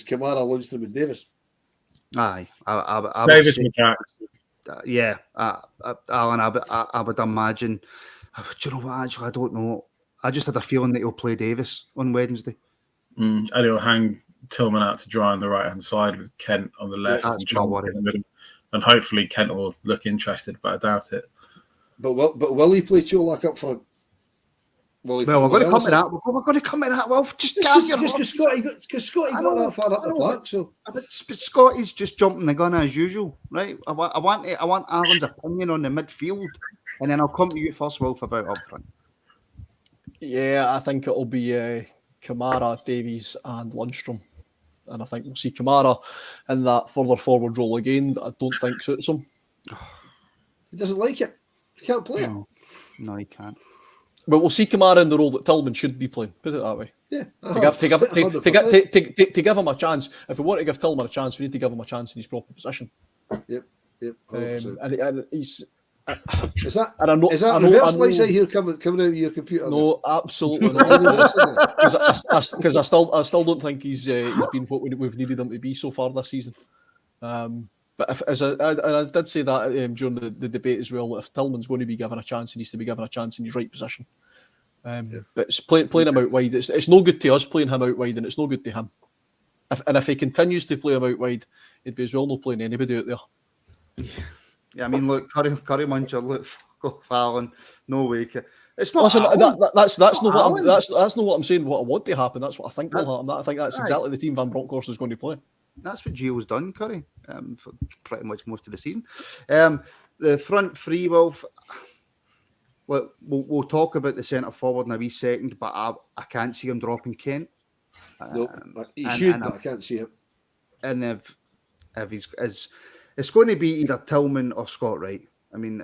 Kamara, Lundstrom, and Davis. Aye, I Davis and Jack. Yeah, Alan, I would imagine. Do you know what? Actually, I don't know. I just had a feeling that he'll play Davis on Wednesday. And he'll hang Tillman out to dry on the right-hand side with Kent on the left. Yeah, that's my worry. And hopefully Kent will look interested, but I doubt it. But will he play Cholak up front? We're going to come to that. We're going to come to that. Well, just because Scotty got that far up the park. So, but Scotty's just jumping the gun as usual, right? I want Alan's opinion on the midfield, and then I'll come to you first, Wolf, about up front. Yeah, I think it'll be Kamara, Davies, and Lundstrom. And I think we'll see Kamara in that further forward role again that I don't think suits him. He doesn't like it. He can't play it. No, he can't. But we'll see Kamara in the role that Tillman should be playing. Put it that way. Yeah. To give him a chance. If we want to give Tillman a chance, we need to give him a chance in his proper position. Yep. And he's... Is that a reverse light side here coming out of your computer? No, absolutely not. Because I still don't think he's been what we've needed him to be so far this season. But I did say that during the debate as well. If Tillman's going to be given a chance, he needs to be given a chance in his right position. But playing him out wide, it's no good to us playing him out wide, and it's no good to him. If he continues to play him out wide, he'd be as well not playing anybody out there. Yeah, I mean, look, Curry Muncher, look, go Fallon, no way. It's not. Listen, that's not what I'm saying. What I want to happen, that's what I think will happen. I think that's exactly the team Van Bronckhorst is going to play. That's what Gio's done, Curry, for pretty much most of the season. The front three, Wolf. look, we'll talk about the centre forward in a wee second, but I can't see him dropping Kent. No, he should, but I can't see it. And if he's it's going to be either Tillman or Scott Wright. I mean,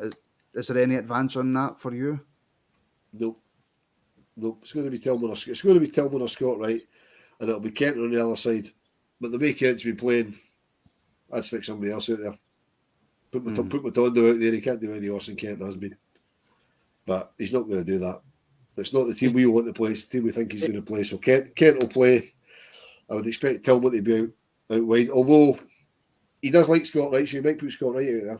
is there any advance on that for you? No, it's going to be Tillman or Scott Wright, and it'll be Kent on the other side. But the way Kent's been playing, I'd stick somebody else out there. Put Matondo out there. He can't do any worse than Kent has been. But he's not going to do that. It's not the team we want to play. It's the team we think he's going to play. So Kent will play. I would expect Tillman to be out wide. Although he does like Scott Wright, so he might put Scott Wright out there.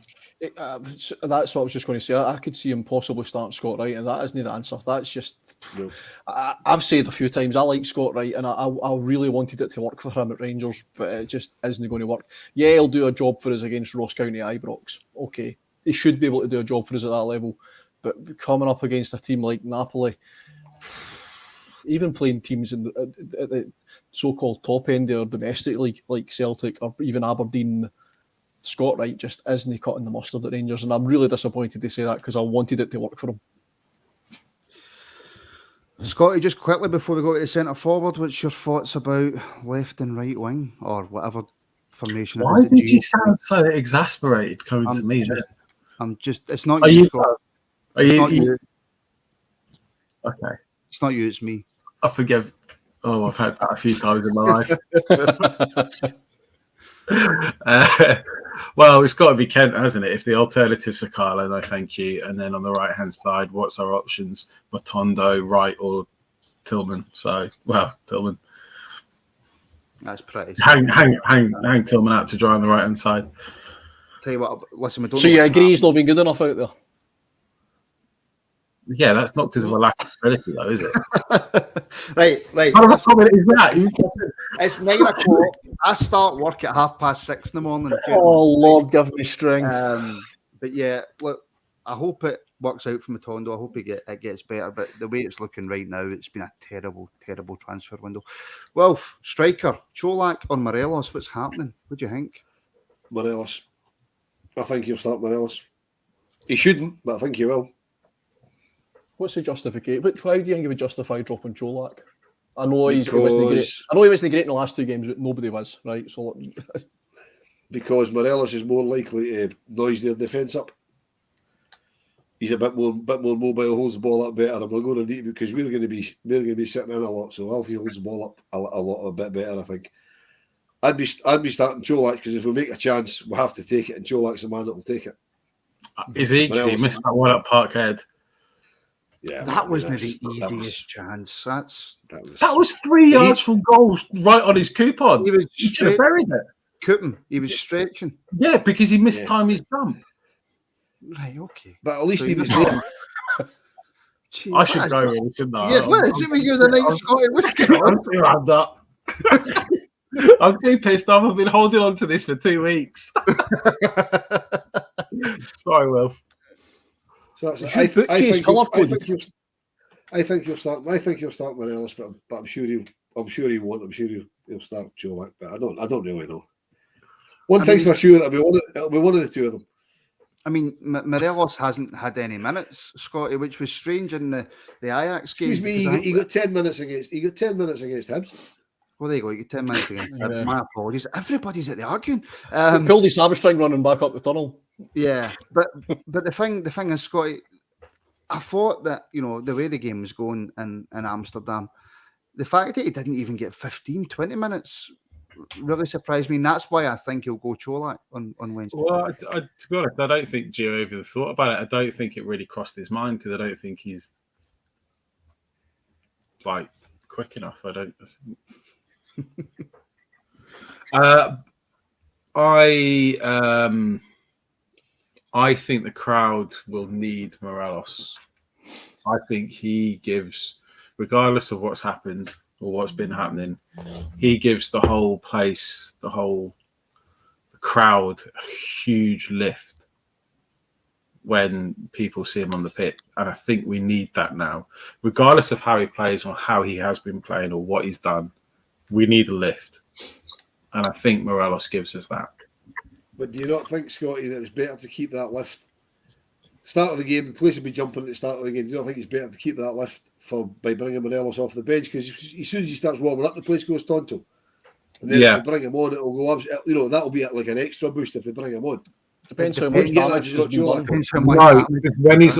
That's what I was just going to say. I could see him possibly starting Scott Wright, and that isn't the answer. That's just... No. I've said a few times, I like Scott Wright, and I really wanted it to work for him at Rangers, but it just isn't going to work. Yeah, he'll do a job for us against Ross County Ibrox. Okay. He should be able to do a job for us at that level. But coming up against a team like Napoli, even playing teams at the so-called top end or domestic league, like Celtic or even Aberdeen, Scott Wright just isn't cutting the mustard at Rangers, and I'm really disappointed to say that because I wanted it to work for him. Scotty, just quickly before we go to the centre forward, what's your thoughts about left and right wing or whatever formation? Why did you sound so exasperated coming to me? It's not you, Scott. Are you? Okay. It's not you, it's me. I forgive. Oh, I've had that a few times in my life. Well, it's got to be Kent, hasn't it? If the alternative's Sakala, no thank you. And then on the right-hand side, what's our options? Matondo, Wright, or Tillman? So, Tillman. That's pretty. Hang Tillman out to dry on the right-hand side. Tell you what, listen, we don't. So you agree he's not been good enough out there? Yeah, that's not because of a lack of ability, though, is it? Right. What a comment is that? It's 9 o'clock. I start work at 6:30 in the morning. Oh, Lord, give me strength. But yeah, look, I hope it works out for Matondo. I hope it gets better. But the way it's looking right now, it's been a terrible, terrible transfer window. Well, striker, Cholak or Morelos, what's happening? What do you think? Morelos. I think he'll start Morelos. He shouldn't, but I think he will. What's the justification? But why do you think he would justify dropping Cholak? I know he wasn't great. I know he wasn't great in the last 2 games, but nobody was, right? So because Morelos is more likely to noise their defence up. He's a bit more mobile, holds the ball up better, and we're going to need because we're going to be sitting in a lot. So Alfie holds the ball up a bit better, I think. I'd be starting Cholak because if we make a chance, we have to take it, and Cholak's the man that will take it. Is he? Because he missed that one at Parkhead. Yeah, that wasn't the easiest chance. That was 3 yards from goal, right on his coupon. He should have buried it. Couldn't. He was stretching. Yeah, because he missed time his jump. Right, okay. But at least he was there. Jeez, I should go, really, shouldn't I? Yeah, what is it when you're the night Scotty? What's going on? I'm too pissed off. I've been holding on to this for 2 weeks. Sorry, Wilf. So I think he'll start Morelos, but I'm sure he won't. I'm sure he'll start Cholak, but I don't really know. One thing's for sure, it'll be one of the two of them. I mean, Morelos hasn't had any minutes, Scotty, which was strange in the Ajax game. Excuse me, he got 10 minutes against Hibs. Well, there you go. You get 10 minutes against Hibs. My apologies. Everybody's at the arguing. Pulled his hamstring running back up the tunnel. Yeah, but the thing is, Scotty, I thought that, the way the game was going in Amsterdam, the fact that he didn't even get 15, 20 minutes really surprised me. And that's why I think he'll go Cholak on Wednesday. Well, to be honest, I don't think Gio even thought about it. I don't think it really crossed his mind because I don't think he's quick enough. I don't. I think the crowd will need Morelos. I think he gives, regardless of what's happened or what's been happening, he gives the whole place, the crowd, a huge lift when people see him on the pitch. And I think we need that now. Regardless of how he plays or how he has been playing or what he's done, we need a lift. And I think Morelos gives us that. But do you not think, Scotty, that it's better to keep that lift Start of the game, the place will be jumping at the start of the game. Do you not think it's better to keep that lift by bringing Morelos off the bench? Because as soon as he starts warming up, the place goes tonto. And then if they bring him on, it'll go up. You know, that'll be like an extra boost if they bring him on. Depends how much damage has been done.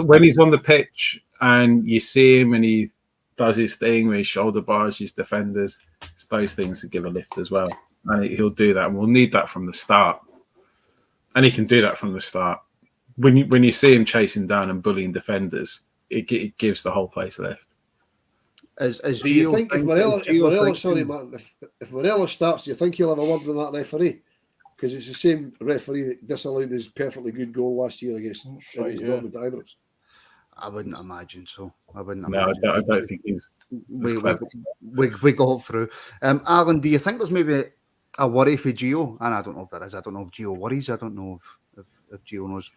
When he's on the pitch and you see him and he does his thing with his shoulder bars, his defenders, it's those things that give a lift as well. And he'll do that. And we'll need that from the start. And he can do that from the start. When you see him chasing down and bullying defenders, it gives the whole place a lift. Do you think if Morelos starts, do you think he'll have a word with that referee? Because it's the same referee that disallowed his perfectly good goal last year against Dortmund to Ibrox. I wouldn't imagine so. I don't think he's. We got through. Alan, do you think there's maybe a worry for Gio? And I don't know if there is. I don't know if Gio worries. I don't know if Gio knows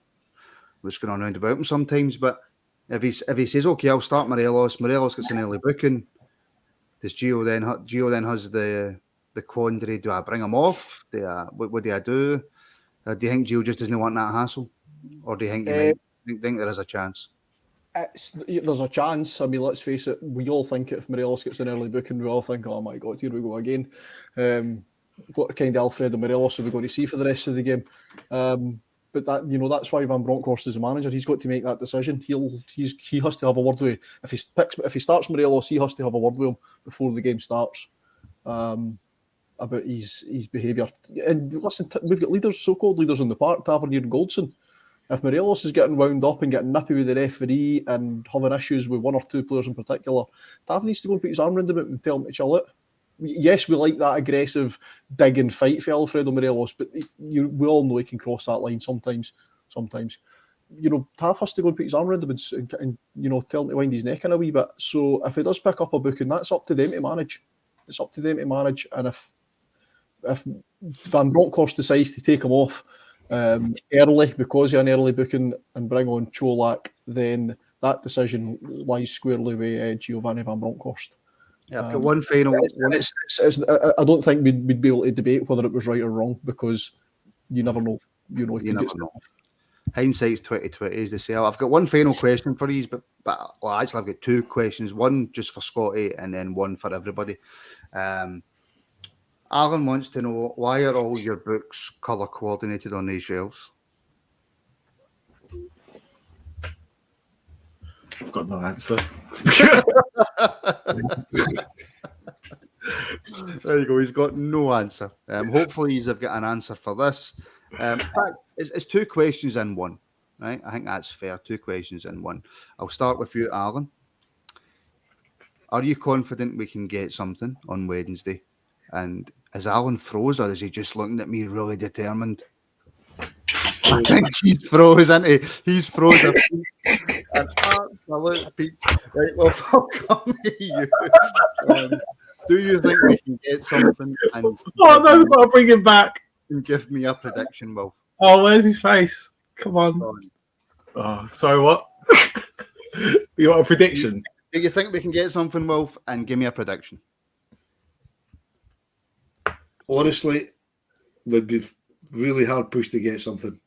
what's going on around about him sometimes. But if he says, okay, I'll start Morelos gets an early booking, does Gio then has the quandary, do I bring him off? What do I do? Do you think Gio just doesn't want that hassle? Or do you think think there is a chance? There's a chance. I mean, let's face it, we all think if Morelos gets an early booking, we all think, oh my God, here we go again. What kind of Alfredo Morelos are we going to see for the rest of the game? But that's why Van Bronckhorst is the manager. He's got to make that decision. He has to have a word with if he starts Morelos, he has to have a word with him before the game starts about his behaviour. And listen, we've got leaders, so-called leaders on the park, Tavernier and Goldson. If Morelos is getting wound up and getting nippy with the referee and having issues with one or two players in particular, Tav needs to go and put his arm around him and tell him to chill out. Yes, we like that aggressive dig and fight for Alfredo Morelos, but we all know he can cross that line sometimes. Tav has to go and put his arm around him and tell him to wind his neck in a wee bit. So if he does pick up a booking, that's up to them to manage. It's up to them to manage. And if Van Bronckhorst decides to take him off early because of an early booking and bring on Cholak, then that decision lies squarely with Giovanni Van Bronckhorst. Yeah, I've got one final. I don't think we'd be able to debate whether it was right or wrong because you never know. You never know. Hindsight's 20/20, as they say. I've got one final question for you, but actually I've got two questions. One just for Scotty and then one for everybody. Alan wants to know, why are all your books colour coordinated on these shelves? I've got no answer. There you go. He's got no answer. Hopefully, he's got an answer for this. In fact, it's two questions in one, right? I think that's fair. Two questions in one. I'll start with you, Alan. Are you confident we can get something on Wednesday? And is Alan froze, or is he just looking at me really determined? I think he's froze, isn't he? He's frozen. An absolute peak. Right, well, fuck you. Do you think we can get something? And no, we've got to bring him back. And give me a prediction, Wolf. Oh, where's his face? Come on. Oh, sorry, what? You want a prediction? Do you think we can get something, Wolf? And give me a prediction. Honestly, we'd be really hard pushed to get something,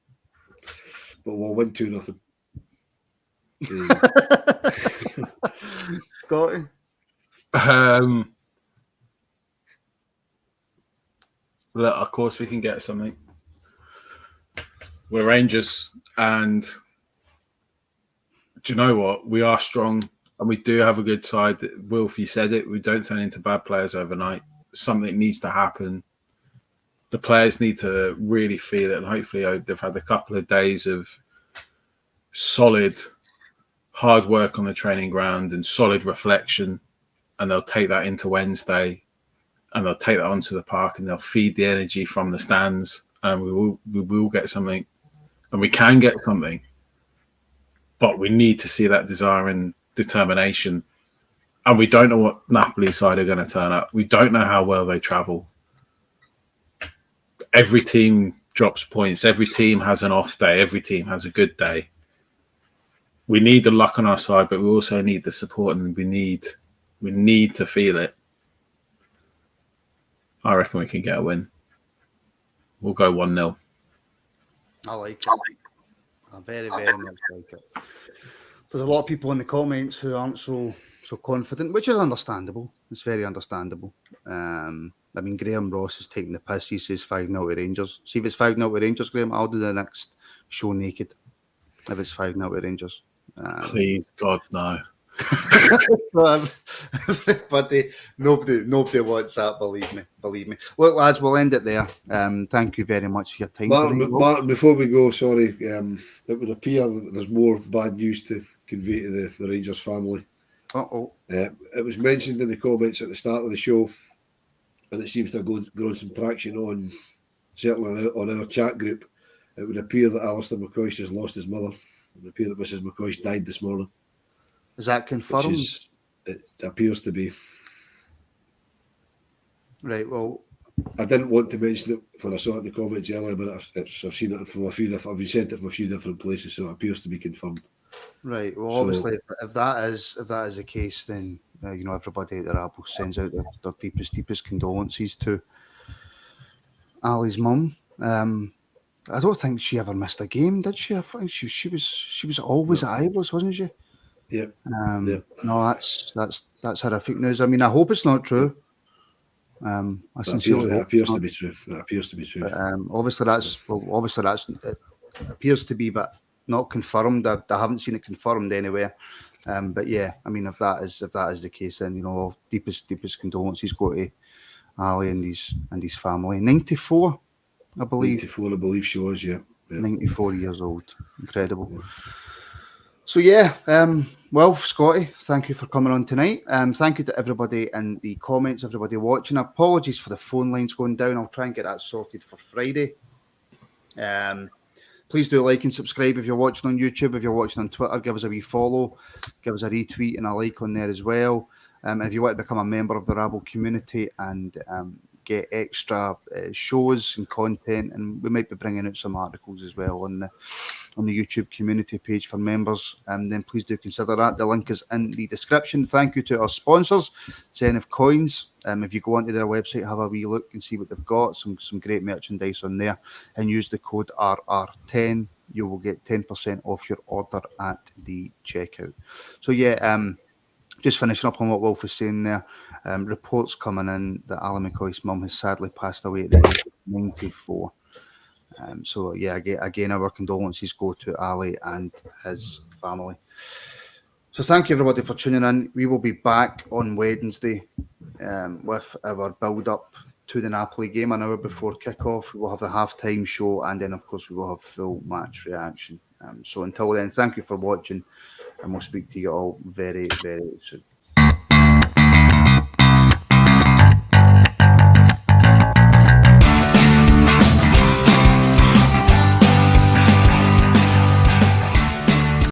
but we'll win 2-0. Scotty? Look, of course we can get something. We're Rangers, and do you know what? We are strong, and we do have a good side. Wilf, you said it. We don't turn into bad players overnight. Something needs to happen. The players need to really feel it, and hopefully they've had a couple of days of solid hard work on the training ground and solid reflection, and they'll take that into Wednesday, and they'll take that onto the park, and they'll feed the energy from the stands, and we will get something, and we can get something, but we need to see that desire and determination, and we don't know what Napoli side are going to turn up. We don't know how well they travel. Every team drops points. Every team has an off day. Every team has a good day. We need the luck on our side, but we also need the support, and we need to feel it. I reckon we can get a win. We'll go 1-0. I like I very, very much like it. There's a lot of people in the comments who aren't so confident, which is understandable. It's very understandable. I mean, Graham Ross is taking the piss. He says 5-0 to Rangers. See, if it's 5-0 to Rangers, Graham, I'll do the next show naked. If it's 5-0 to Rangers. Please, God, no. Everybody, nobody wants that. Believe me. Look, lads, we'll end it there. Thank you very much for your time. Martin, before we go, sorry, it would appear that there's more bad news to convey to the Rangers family. It was mentioned in the comments at the start of the show, and it seems to have grown some traction on, certainly on our chat group. It would appear that Alistair McCoist has lost his mother. It would appear that Mrs. McCoist died this morning. Is that confirmed? It appears to be. Right, well, I didn't want to mention it when I saw it in the comments earlier, but I've seen it from a few different. I've been sent it from a few different places, so it appears to be confirmed. Right. Well, obviously, if that is the case, then everybody at the Rabble sends out their deepest condolences to Ali's mum. I don't think she ever missed a game, did she? I think she was always at Ibrox, wasn't she? Yeah. No, that's horrific news. I mean, I hope it's not true. I sincerely hope it appears to be true. It appears to be true. But, obviously, it appears to be, but not confirmed. I haven't seen it confirmed anywhere. But yeah, I mean, if that is the case, then deepest condolences go to Ali and his family. 94, I believe. 94, I believe she was. Yeah. 94 years old. Incredible. Yeah. So yeah, well, Scotty, thank you for coming on tonight. Thank you to everybody in the comments, everybody watching. Apologies for the phone lines going down. I'll try and get that sorted for Friday. Please do like and subscribe if you're watching on YouTube. If you're watching on Twitter, give us a wee follow, give us a retweet and a like on there as well. And if you want to become a member of the Rabble community and get extra shows and content, and we might be bringing out some articles as well on the YouTube community page for members, then please do consider that. The link is in the description. Thank you to our sponsors, Zenith Coins. If you go onto their website, have a wee look and see what they've got. Some great merchandise on there, and use the code RR10. You will get 10% off your order at the checkout. So yeah, just finishing up on what Wolf was saying there. Reports coming in that Ali McCoist's mum has sadly passed away at the age of 94. So yeah, again, our condolences go to Ali and his family. So thank you everybody for tuning in. We will be back on Wednesday with our build-up to the Napoli game an hour before kick-off. We will have a half-time show, and then of course we will have full match reaction. So until then, thank you for watching, and we'll speak to you all very, very soon.